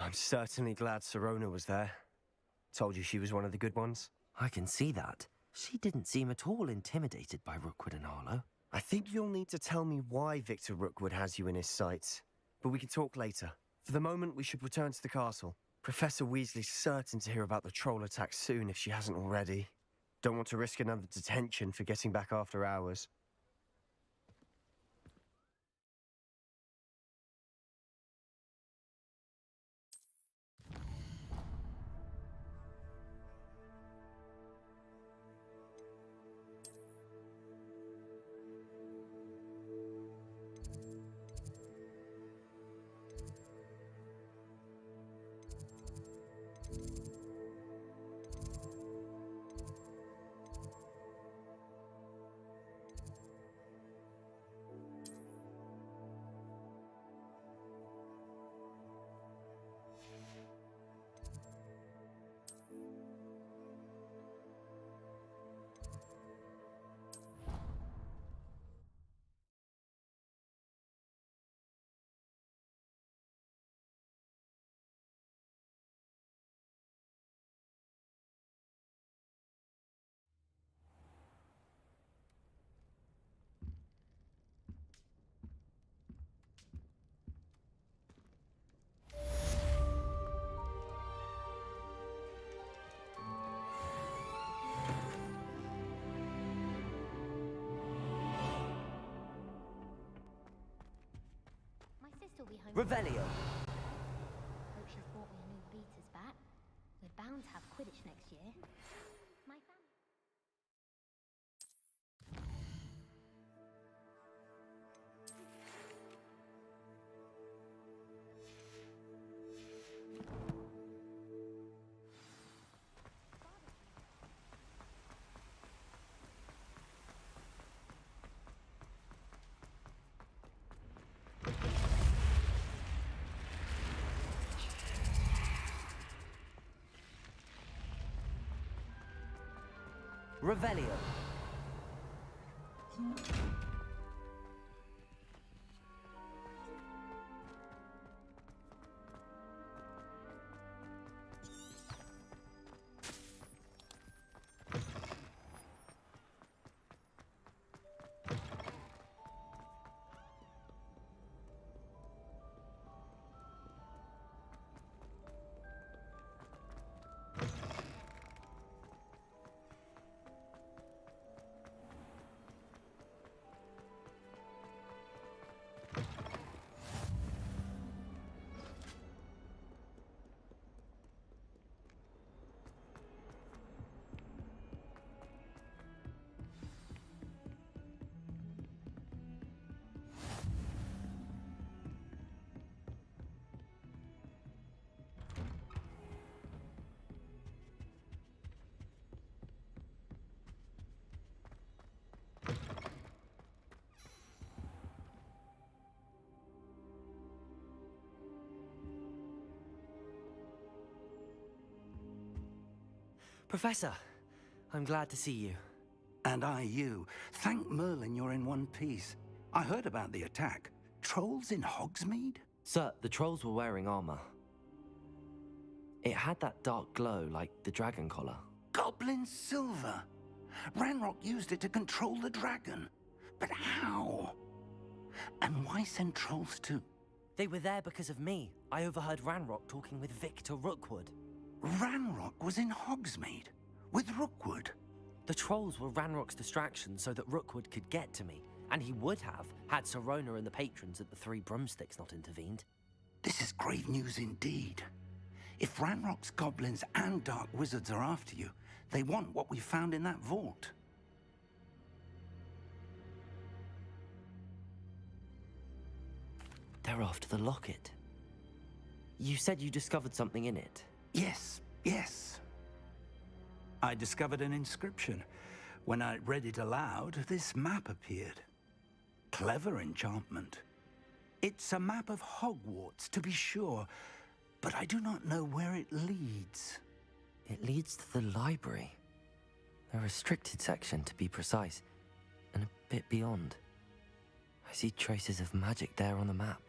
I'm certainly glad Serona was there. Told you she was one of the good ones. I can see that. She didn't seem at all intimidated by Rookwood and Harlow. I think you'll need to tell me why Victor Rookwood has you in his sights. But we can talk later. For the moment, we should return to the castle. Professor Weasley's certain to hear about the troll attack soon if she hasn't already. Don't want to risk another detention for getting back after hours. Revelio. Hope she's bought me a new beater's bat. We're bound to have Quidditch next year. My family. Revelio. Professor, I'm glad to see you. And I you. Thank Merlin you're in one piece. I heard about the attack. Trolls in Hogsmeade? Sir, the trolls were wearing armor. It had that dark glow like the dragon collar. Goblin silver. Ranrock used it to control the dragon. But how? And why send trolls too? They were there because of me. I overheard Ranrock talking with Victor Rookwood. Ranrock was in Hogsmeade with Rookwood. The trolls were Ranrock's distraction so that Rookwood could get to me, and he would have had Sirona and the patrons at the Three Broomsticks not intervened. This is grave news indeed. If Ranrock's goblins and dark wizards are after you, they want what we found in that vault. They're after the locket. You said you discovered something in it. Yes, yes. I discovered an inscription. When I read it aloud, this map appeared. Clever enchantment. It's a map of Hogwarts, to be sure, but I do not know where it leads. It leads to the library. A restricted section, to be precise, and a bit beyond. I see traces of magic there on the map.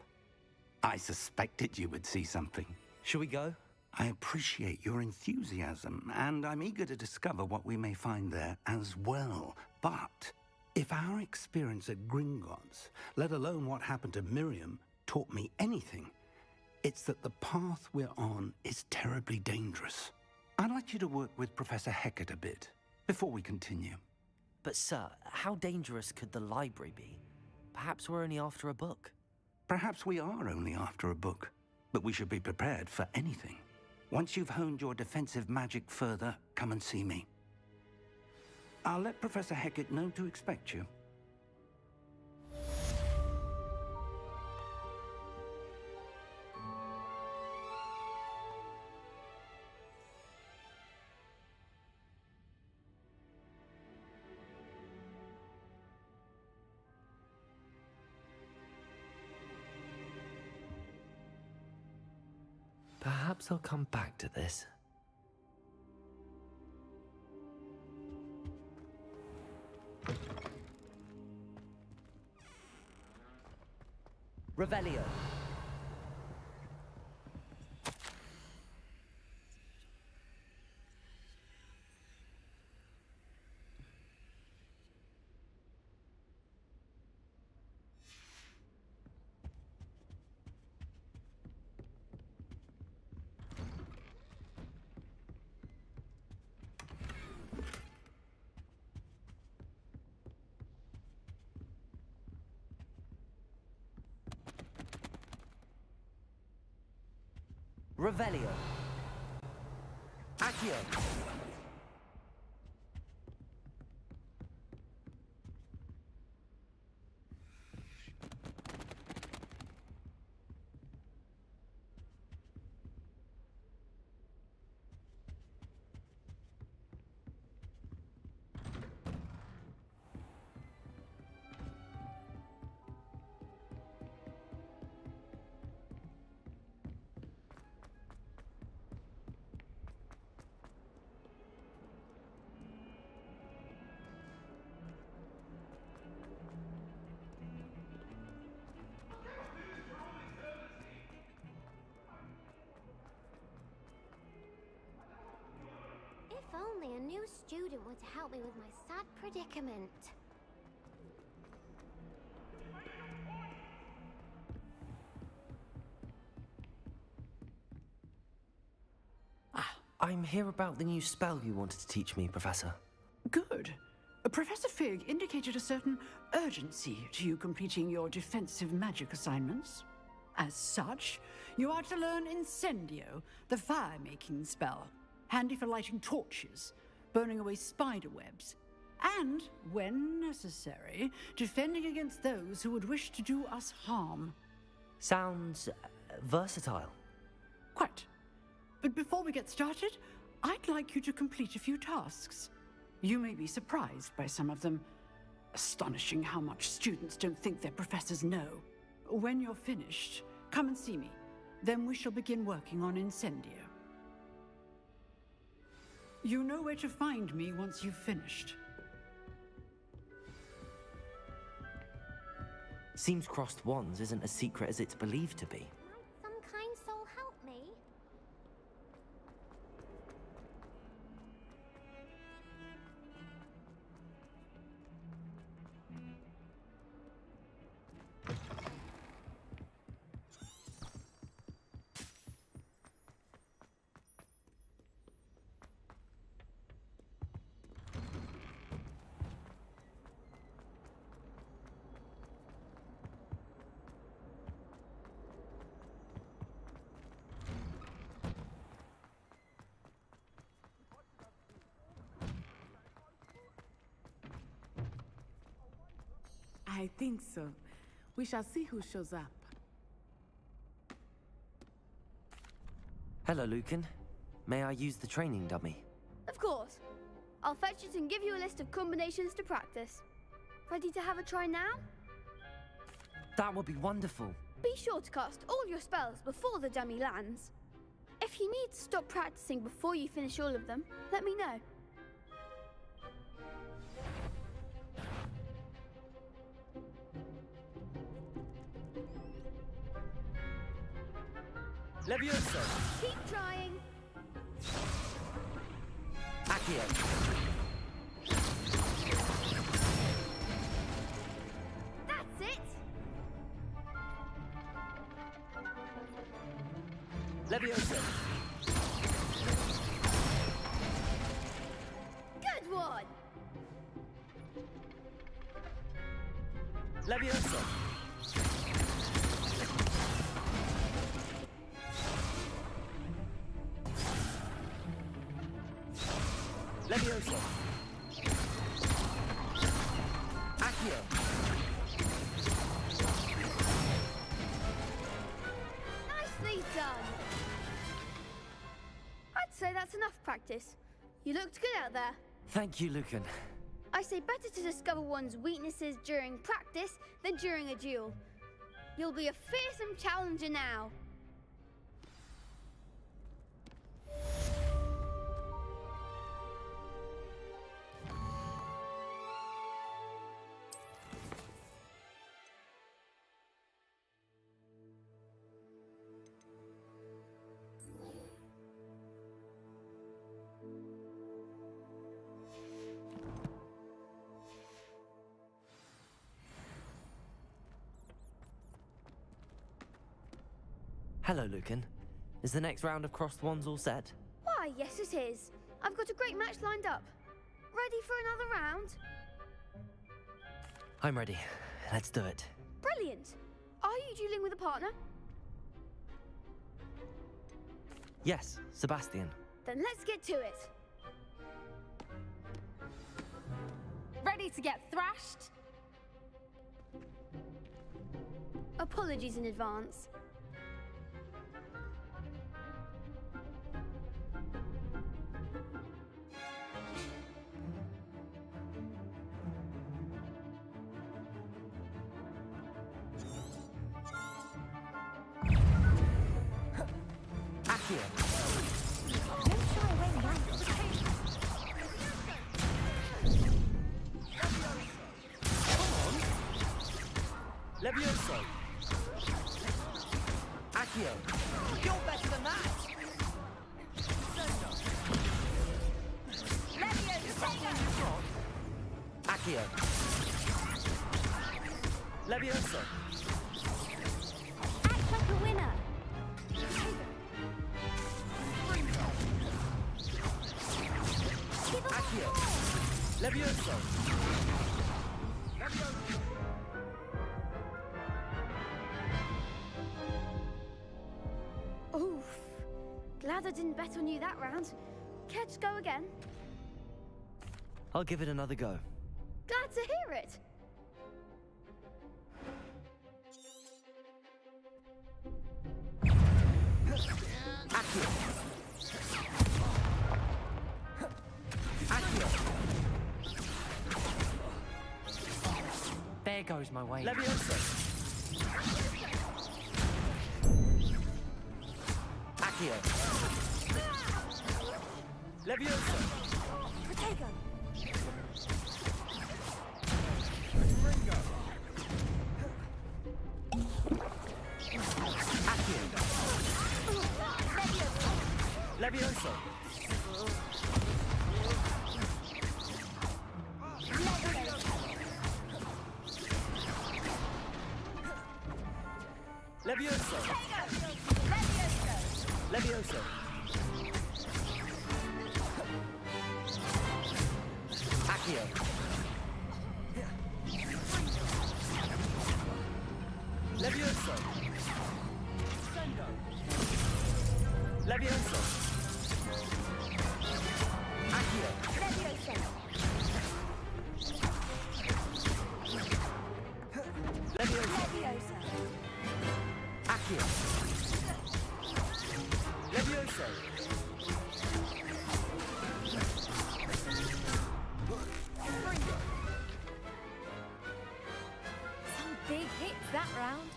I suspected you would see something. Shall we go? I appreciate your enthusiasm, and I'm eager to discover what we may find there as well. But if our experience at Gringotts, let alone what happened to Miriam, taught me anything, it's that the path we're on is terribly dangerous. I'd like you to work with Professor Hecat a bit before we continue. But sir, how dangerous could the library be? Perhaps we're only after a book. Perhaps we are only after a book, but we should be prepared for anything. Once you've honed your defensive magic further, come and see me. I'll let Professor Hecat know to expect you. Perhaps I'll come back to this. Revelio. Revelio. Accio. If only a new student were to help me with my sad predicament. I'm here about the new spell you wanted to teach me, Professor. Good. Professor Fig indicated a certain urgency to you completing your defensive magic assignments. As such, you are to learn Incendio, the fire-making spell, handy for lighting torches, burning away spider webs, and, when necessary, defending against those who would wish to do us harm. Sounds versatile. Quite. But before we get started, I'd like you to complete a few tasks. You may be surprised by some of them. Astonishing how much students don't think their professors know. When you're finished, come and see me. Then we shall begin working on Incendio. You know where to find me once you've finished. Seems crossed wands isn't as secret as it's believed to be. Some kind soul help me? I think so. We shall see who shows up. Hello, Lucan. May I use the training dummy? Of course. I'll fetch it and give you a list of combinations to practice. Ready to have a try now? That would be wonderful. Be sure to cast all your spells before the dummy lands. If you need to stop practicing before you finish all of them, let me know. Leviosa! Keep trying. Accio! That's it! Leviosa! Good one! Leviosa! Leviosa! Accio! Nicely done! I'd say that's enough practice. You looked good out there. Thank you, Lucan. I say better to discover one's weaknesses during practice than during a duel. You'll be a fearsome challenger now. Hello, Lucan. Is the next round of crossed wands all set? Why, yes it is. I've got a great match lined up. Ready for another round? I'm ready. Let's do it. Brilliant. Are you dueling with a partner? Yes, Sebastian. Then let's get to it. Ready to get thrashed? Apologies in advance. Leviosa! Accio! You're better than that! Accio! Leviosa! Act like a winner. Accio! Leviosa! Oof. Glad I didn't bet on you that round. Care to go again? I'll give it another go. Glad to hear it. Accio! Accio! There goes my way. Leviosa! Accio! Leviosa! Protego! Ringo! Accio! Leviosa! Leviosa! Leviosa! Accio! Leviosa! Sendo! Leviosa! Accio! Leviosa! Leviosa! Leviosa! Accio! Leviosa! Some big hits that round.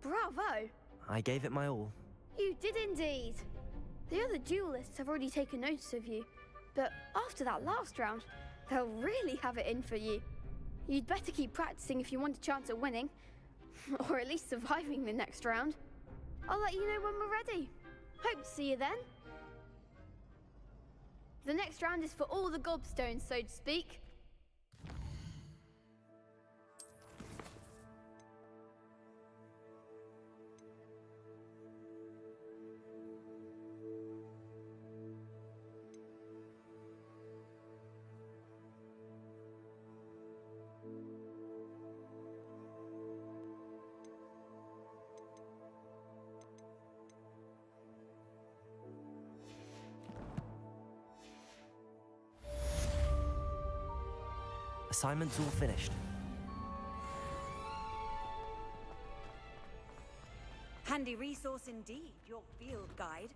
Bravo! I gave it my all. You did indeed. The other duelists have already taken notice of you, but after that last round, they'll really have it in for you. You'd better keep practicing if you want a chance at winning, or at least surviving the next round. I'll let you know when we're ready. Hope to see you then. The next round is for all the gobstones, so to speak. Assignment's all finished. Handy resource indeed, your field guide.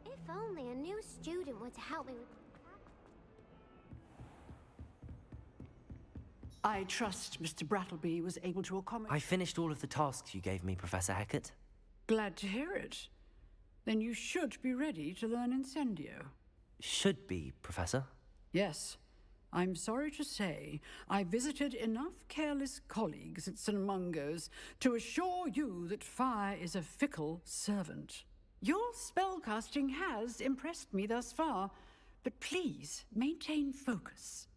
If only a new student were to help me with... I trust Mr. Brattleby was able to accommodate... I finished all of the tasks you gave me, Professor Hecat. Glad to hear it. Then you should be ready to learn Incendio. Should be, Professor. Yes. I'm sorry to say, I visited enough careless colleagues at St. Mungo's to assure you that fire is a fickle servant. Your spellcasting has impressed me thus far, but please maintain focus.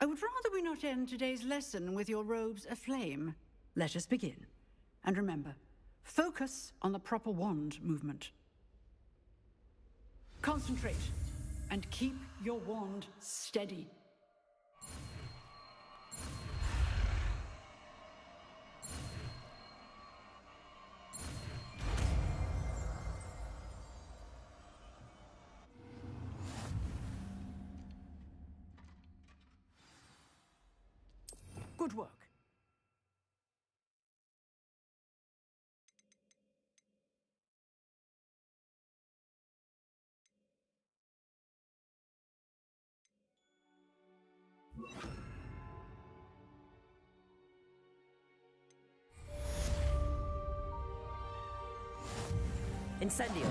I would rather we not end today's lesson with your robes aflame. Let us begin. And remember, focus on the proper wand movement. Concentrate, and keep your wand steady. Good work. Incendio.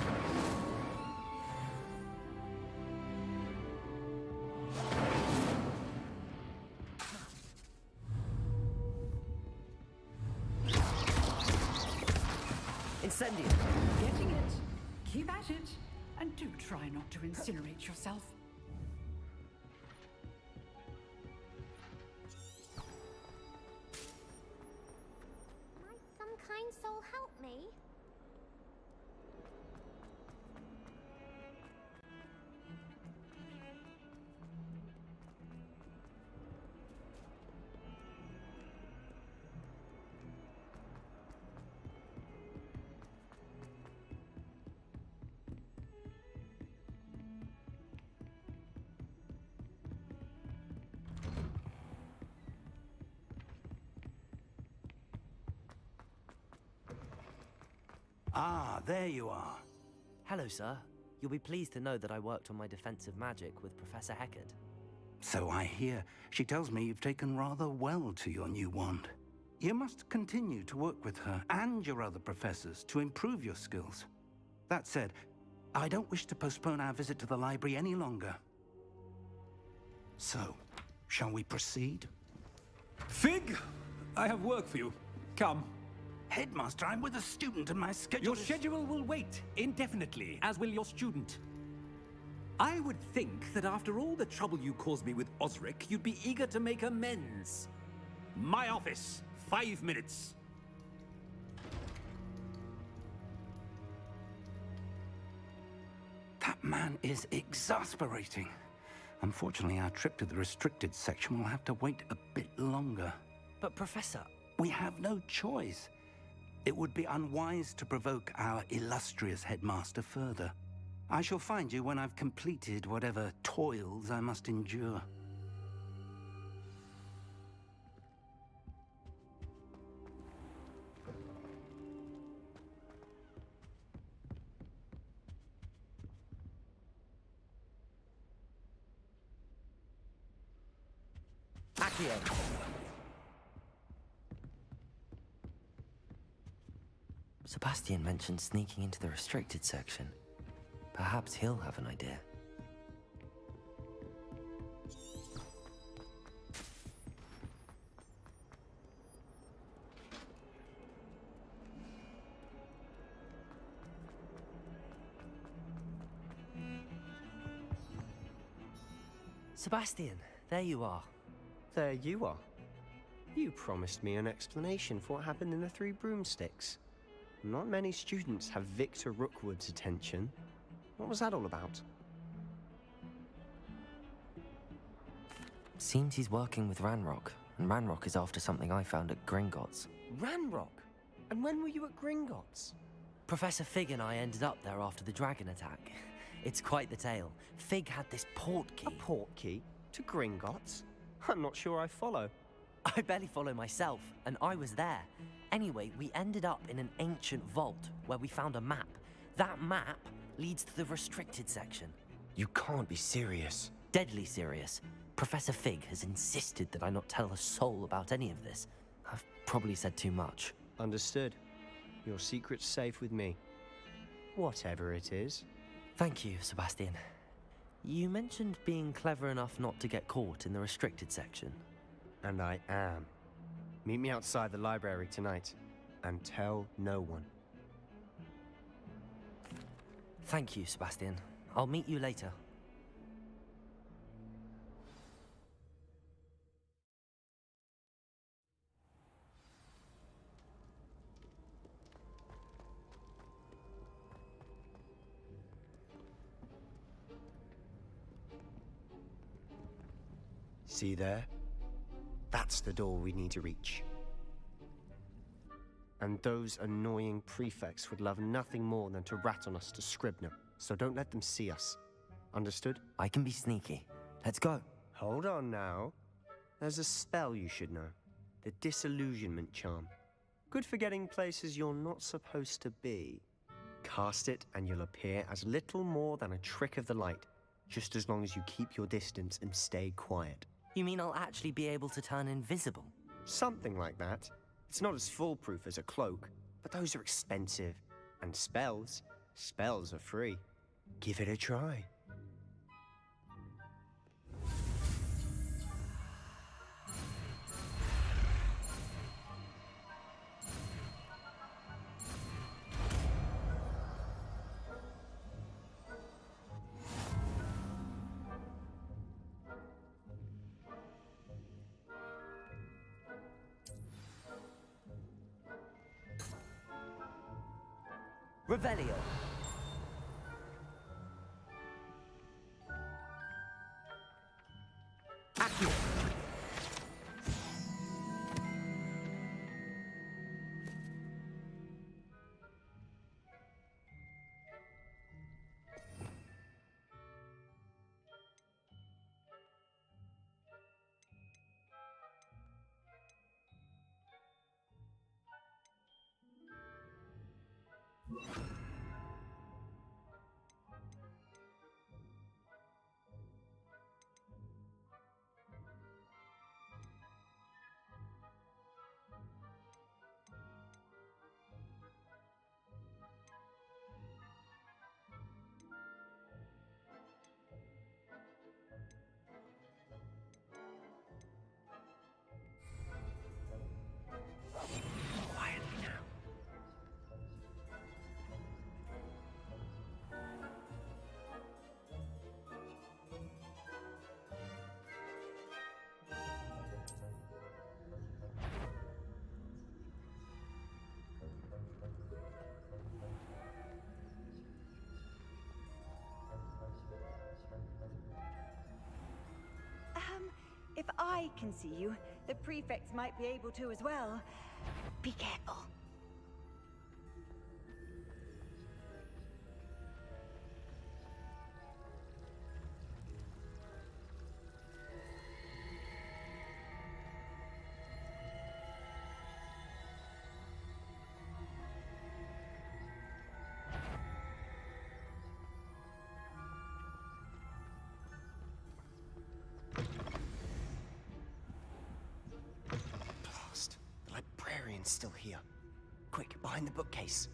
Incendio. Getting it. Keep at it. And do try not to incinerate yourself. Might some kind soul help me? Ah, there you are. Hello, sir. You'll be pleased to know that I worked on my defensive magic with Professor Heckard. So I hear. She tells me you've taken rather well to your new wand. You must continue to work with her and your other professors to improve your skills. That said, I don't wish to postpone our visit to the library any longer. So, shall we proceed? Fig! I have work for you. Come. Headmaster, I'm with a student and my schedule Your schedule will wait indefinitely, as will your student. I would think that after all the trouble you caused me with Osric, you'd be eager to make amends. My office, 5 minutes. That man is exasperating. Unfortunately, our trip to the restricted section will have to wait a bit longer. But, Professor... We have no choice. It would be unwise to provoke our illustrious headmaster further. I shall find you when I've completed whatever toils I must endure. Accio! Sebastian mentioned sneaking into the restricted section. Perhaps he'll have an idea. Sebastian, there you are. There you are. You promised me an explanation for what happened in the Three Broomsticks. Not many students have Victor Rookwood's attention. What was that all about? Seems he's working with Ranrock, and Ranrock is after something I found at Gringotts. Ranrock? And when were you at Gringotts? Professor Fig and I ended up there after the dragon attack. It's quite the tale. Fig had this port key. A port key? To Gringotts? I'm not sure I follow. I barely follow myself, and I was there. Anyway, we ended up in an ancient vault where we found a map. That map leads to the restricted section. You can't be serious. Deadly serious. Professor Fig has insisted that I not tell a soul about any of this. I've probably said too much. Understood. Your secret's safe with me. Whatever it is. Thank you, Sebastian. You mentioned being clever enough not to get caught in the restricted section. And I am. Meet me outside the library tonight, and tell no one. Thank you, Sebastian. I'll meet you later. See there? That's the door we need to reach. And those annoying prefects would love nothing more than to rat on us to Scribner, so don't let them see us. Understood? I can be sneaky. Let's go. Hold on now. There's a spell you should know. The Disillusionment Charm. Good for getting places you're not supposed to be. Cast it and you'll appear as little more than a trick of the light, just as long as you keep your distance and stay quiet. You mean I'll actually be able to turn invisible? Something like that. It's not as foolproof as a cloak, but those are expensive. And spells are free. Give it a try. Revelio. Accio. If I can see you, the prefects might be able to as well. Be careful. Blast. The librarian's still here. Quick, behind the bookcase.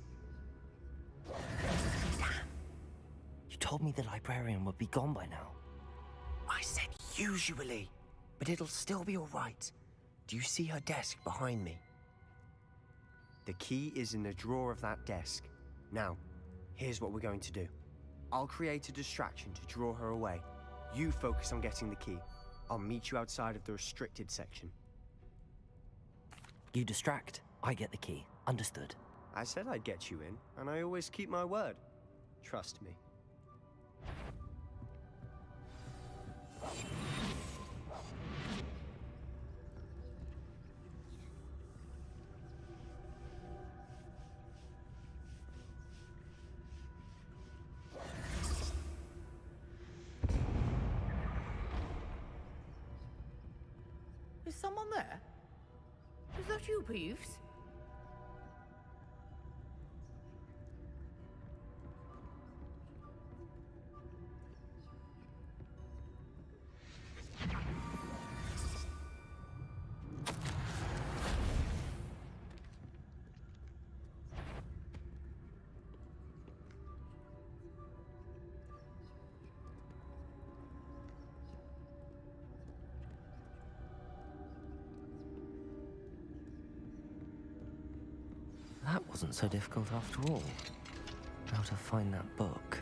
You told me the librarian would be gone by now. I said usually, but it'll still be all right. Do you see her desk behind me? The key is in the drawer of that desk. Now, here's what we're going to do. I'll create a distraction to draw her away. You focus on getting the key. I'll meet you outside of the restricted section. You distract, I get the key. Understood. I said I'd get you in, and I always keep my word. Trust me. Is someone there? Is that you, Peeves? That wasn't so difficult after all. How to find that book.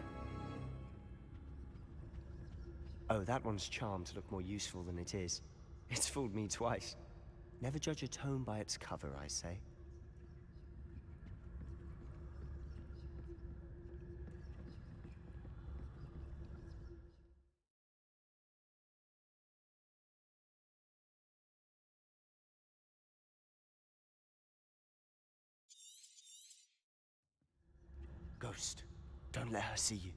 Oh, that one's charmed to look more useful than it is. It's fooled me twice. Never judge a tome by its cover, I say. Ghost, don't let her see you.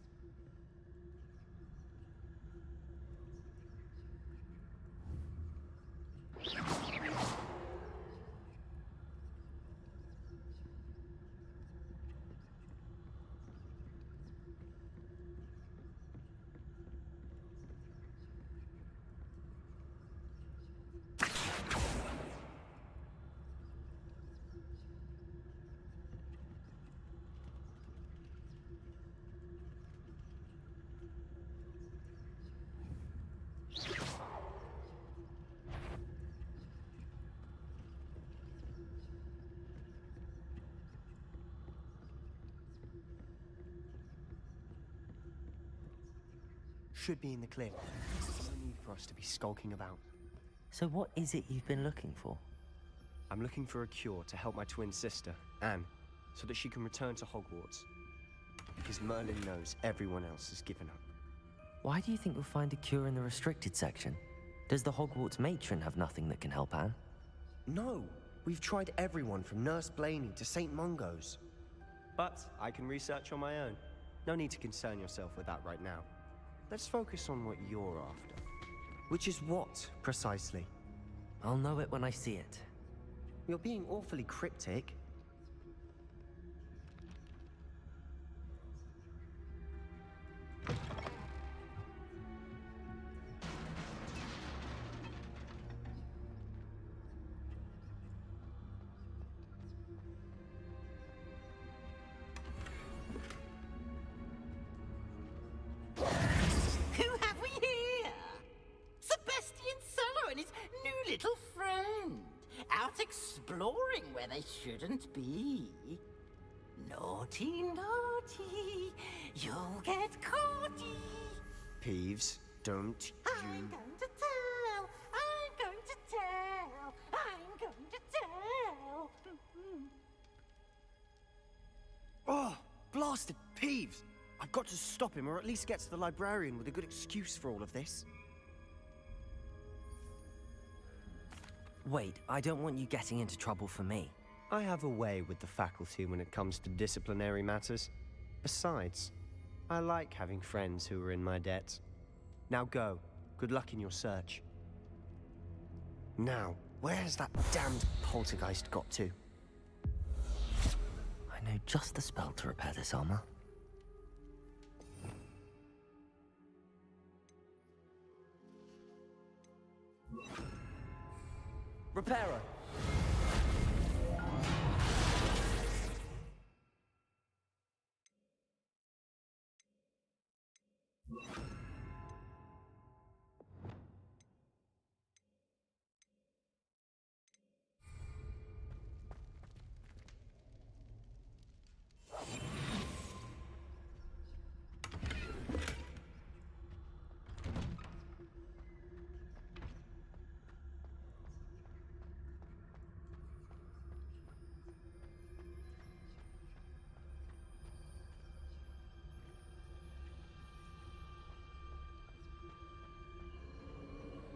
Should be in the clear. No need for us to be skulking about. So what is it you've been looking for? I'm looking for a cure to help my twin sister, Anne, so that she can return to Hogwarts. Because Merlin knows everyone else has given up. Why do you think you'll find a cure in the restricted section? Does the Hogwarts matron have nothing that can help Anne? No! We've tried everyone from Nurse Blaney to St. Mungo's. But I can research on my own. No need to concern yourself with that right now. Let's focus on what you're after. Which is what, precisely? I'll know it when I see it. You're being awfully cryptic. Who have we here? Sebastian Cello and his new little friend. Out exploring where they shouldn't be. Naughty, naughty, you'll get caughty. Peeves, don't I'm going to tell, I'm going to tell, I'm going to tell. Oh, blasted Peeves! I've got to stop him, or at least get to the librarian with a good excuse for all of this. Wait, I don't want you getting into trouble for me. I have a way with the faculty when it comes to disciplinary matters. Besides, I like having friends who are in my debt. Now go. Good luck in your search. Now, where has that damned poltergeist got to? I know just the spell to repair this armor. Repairer!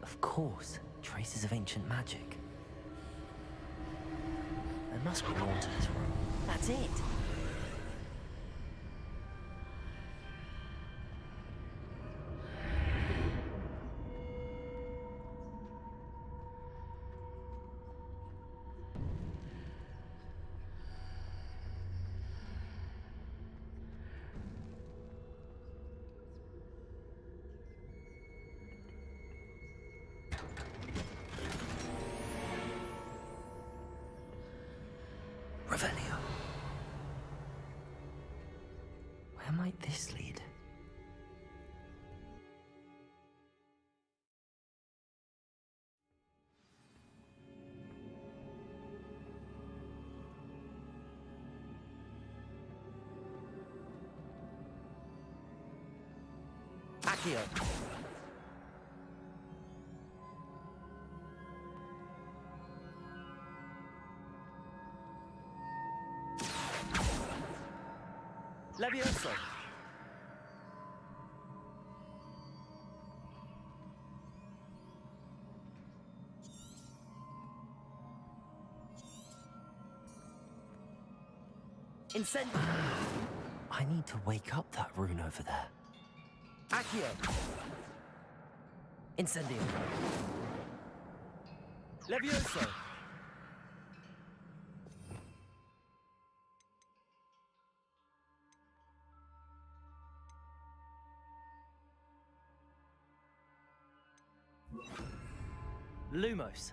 Of course, traces of ancient magic. There must be more to this room. That's it. Revelio. Where might this lead? Accio. Leviosa. Incendio. I need to wake up that rune over there. Accio. Incendio. Leviosa. Lumos.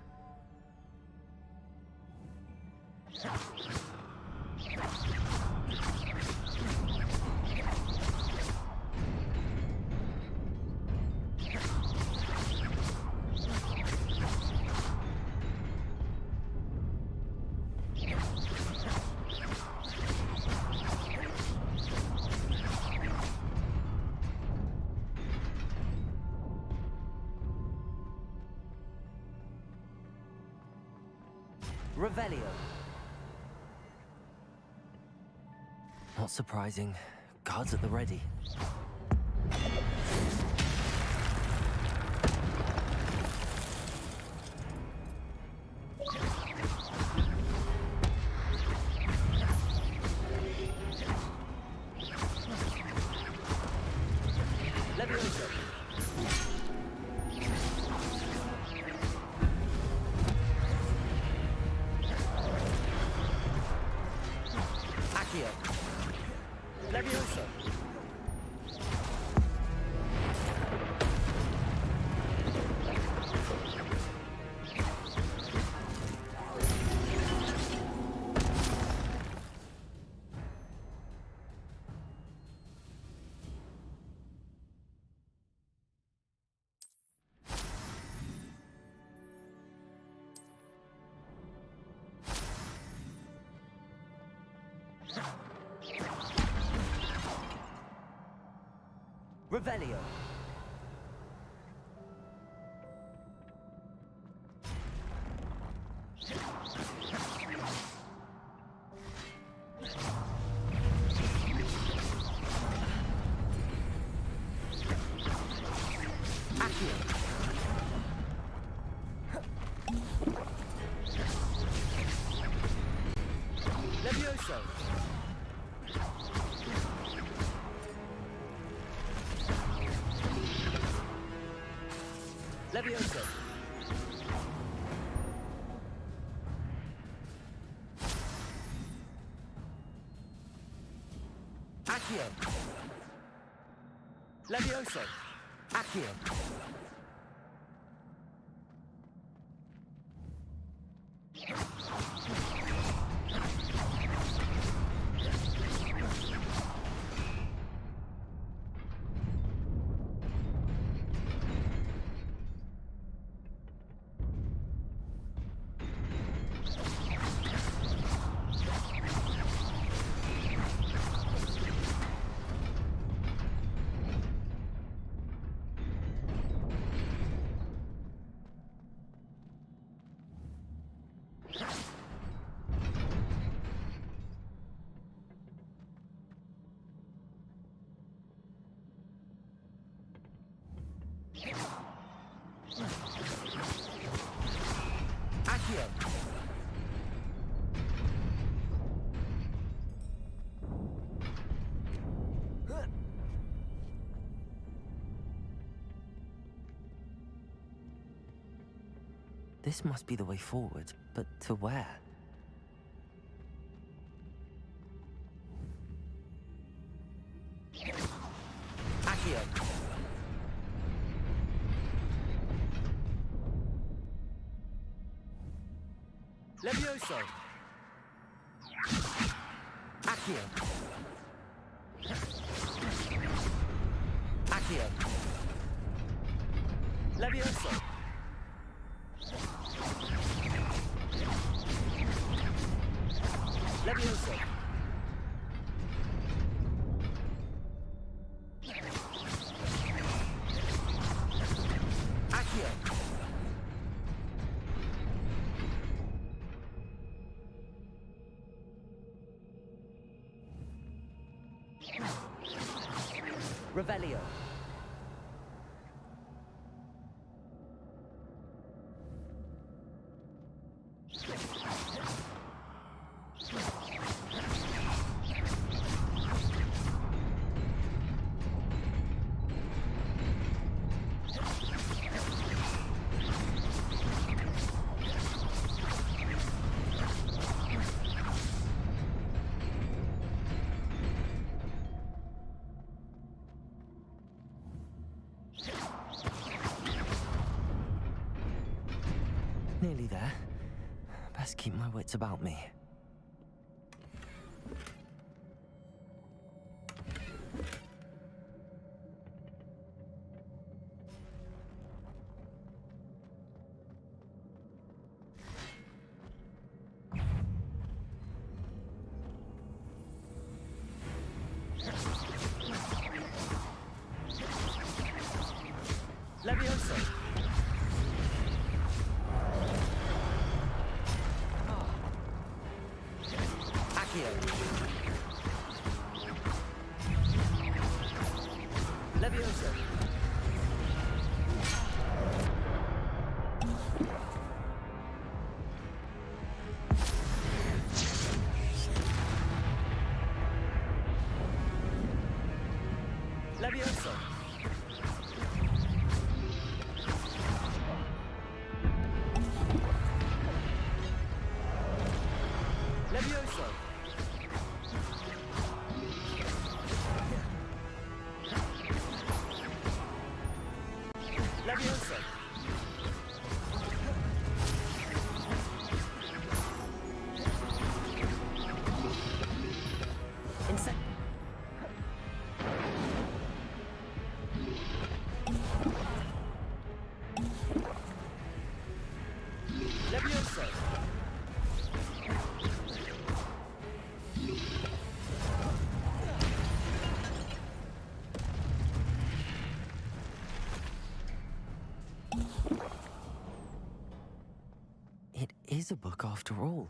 Revelio. Not surprising. Guards at the ready. Leviosa. Leviosa. Revelio. Accio. Levioso! Levioso! Accio! Levioso! Accio! Accio! This must be the way forward, but to where? Accio! Levioso! Accio! Accio! Levioso! Levioso! Accio! Revelio! Nearly there. Best keep my wits about me. Levioso! Accio! Levioso! Levioso! Levioso! Levioso! Insect. Levioso! It is a book after all.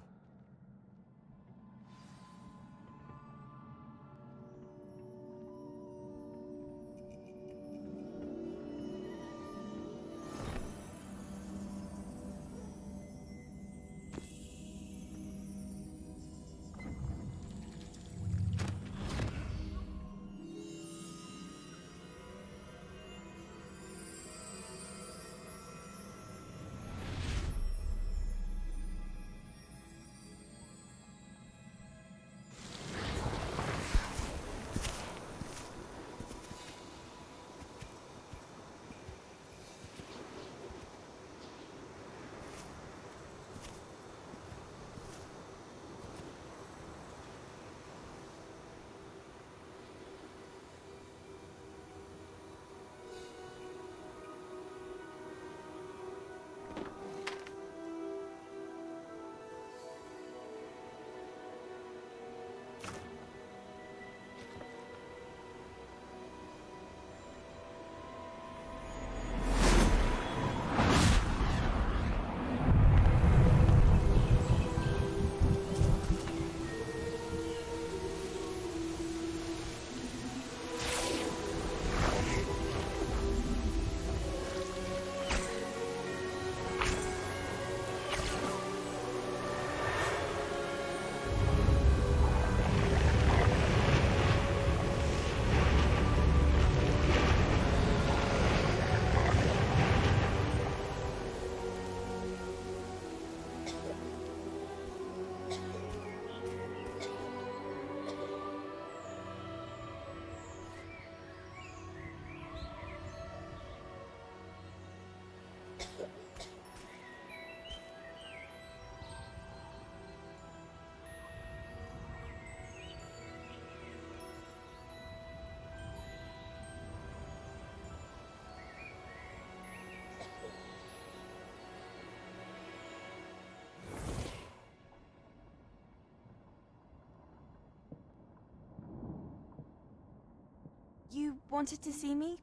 You wanted to see me?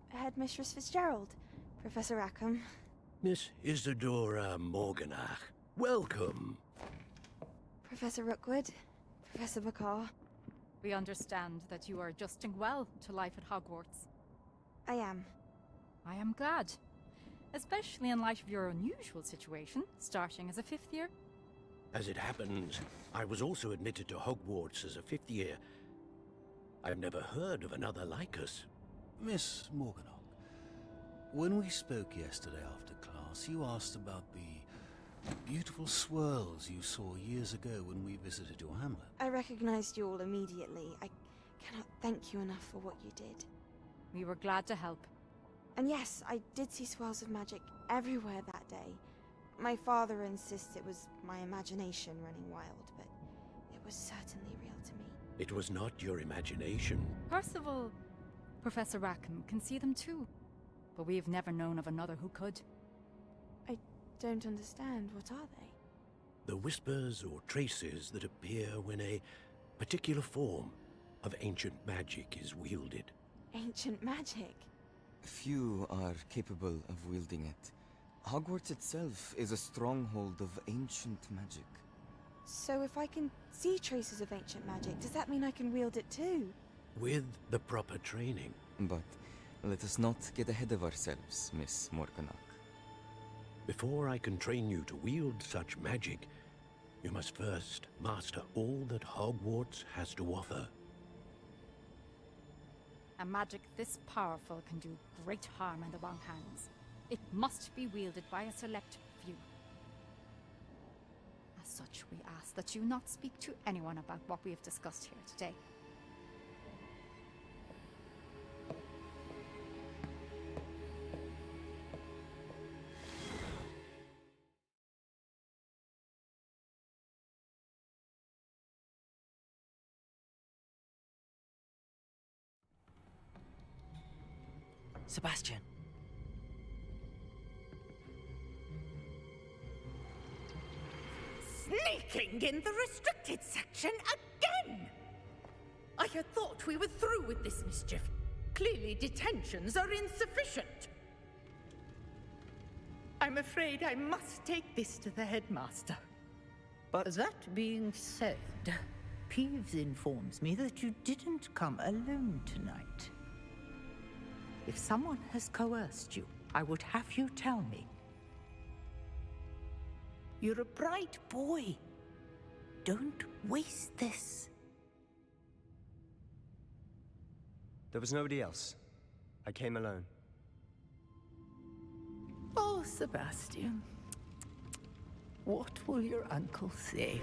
Headmistress Fitzgerald, Professor Rackham. Miss Isadora Morganach, welcome. Professor Rookwood, Professor Bakar. We understand that you are adjusting well to life at Hogwarts. I am. I am glad. Especially in light of your unusual situation, starting as a 5th year. As it happens, I was also admitted to Hogwarts as a 5th year. I've never heard of another like us. Miss Morganach, when we spoke yesterday after class, you asked about the beautiful swirls you saw years ago when we visited your hamlet. I recognized you all immediately. I cannot thank you enough for what you did. We were glad to help. And yes, I did see swirls of magic everywhere that day. My father insists it was my imagination running wild, but it was certainly real to me. It was not your imagination. Percival, Professor Rackham can see them too. But we have never known of another who could. I don't understand. What are they? The whispers or traces that appear when a particular form of ancient magic is wielded. Ancient magic? Few are capable of wielding it. Hogwarts itself is a stronghold of ancient magic. So if I can see traces of ancient magic, does that mean I can wield it too? With the proper training. But let us not get ahead of ourselves, Miss Morganach. Before I can train you to wield such magic, you must first master all that Hogwarts has to offer. A magic this powerful can do great harm in the wrong hands. It must be wielded by a select few. As such, we ask that you not speak to anyone about what we have discussed here today. Sebastian. Sneaking in the restricted section again! I had thought we were through with this mischief. Clearly detentions are insufficient. I'm afraid I must take this to the headmaster. But that being said, Peeves informs me that you didn't come alone tonight. If someone has coerced you, I would have you tell me. You're a bright boy. Don't waste this. There was nobody else. I came alone. Oh, Sebastian. What will your uncle say?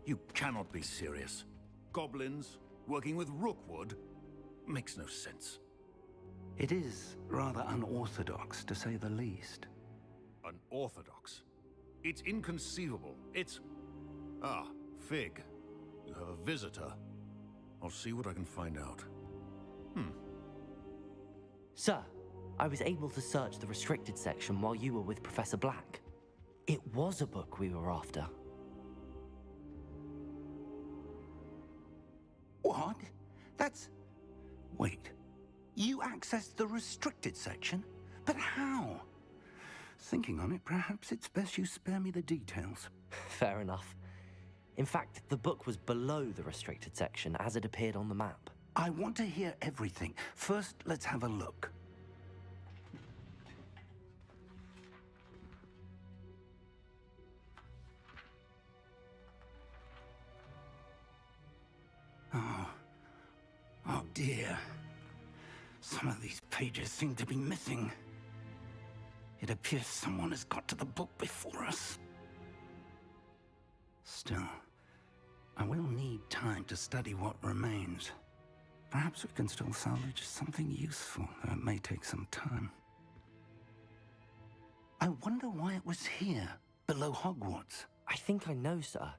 You cannot be serious. Goblins, Working with Rookwood? Makes no sense. It is rather unorthodox, to say the least. Unorthodox? It's inconceivable. It's... Ah, Fig. You have a visitor. I'll see what I can find out. Sir, I was able to search the restricted section while you were with Professor Black. It was a book we were after. What? That's... Wait. You accessed the restricted section? But how? Thinking on it, perhaps it's best you spare me the details. Fair enough. In fact, the book was below the restricted section as it appeared on the map. I want to hear everything. First, let's have a look. Oh dear. Some of these pages seem to be missing. It appears someone has got to the book before us. Still, I will need time to study what remains. Perhaps we can still salvage something useful, though it may take some time. I wonder why it was here, below Hogwarts. I think I know, sir.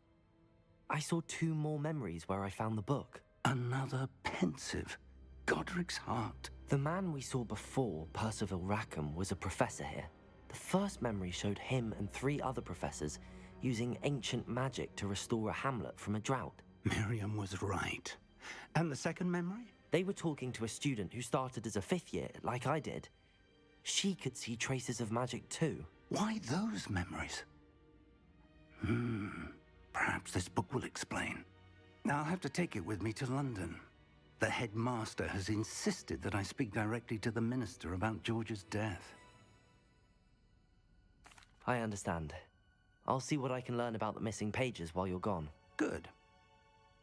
I saw 2 more memories where I found the book. Another pensive. Godric's heart. The man we saw before, Percival Rackham, was a professor here. The first memory showed him and 3 other professors using ancient magic to restore a hamlet from a drought. Miriam was right. And the second memory? They were talking to a student who started as a 5th year, like I did. She could see traces of magic too. Why those memories? Perhaps this book will explain. I'll have to take it with me to London. The headmaster has insisted that I speak directly to the minister about George's death. I understand. I'll see what I can learn about the missing pages while you're gone. Good.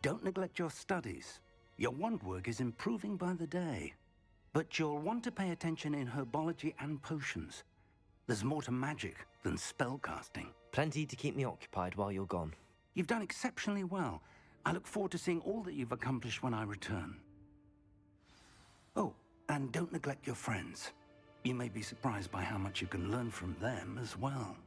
Don't neglect your studies. Your wand work is improving by the day. But you'll want to pay attention in herbology and potions. There's more to magic than spellcasting. Plenty to keep me occupied while you're gone. You've done exceptionally well. I look forward to seeing all that you've accomplished when I return. Oh, and don't neglect your friends. You may be surprised by how much you can learn from them as well.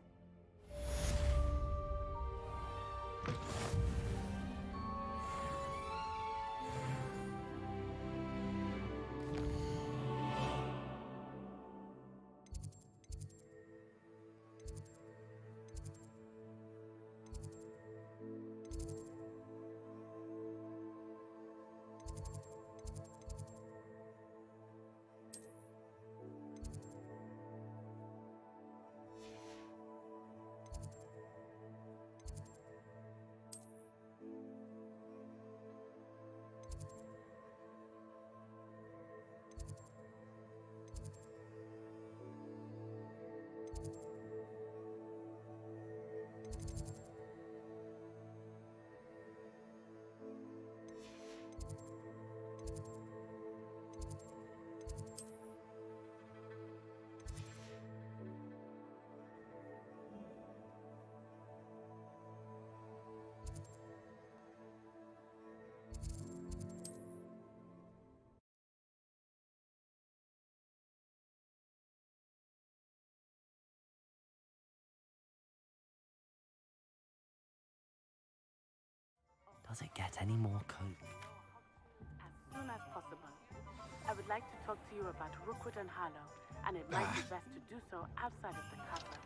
Does it get any more cold? As soon as possible. I would like to talk to you about Rookwood and Harlow, and it might be best to do so outside of the cover.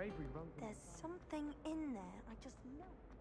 Avery wrote them. There's something in there, I just know.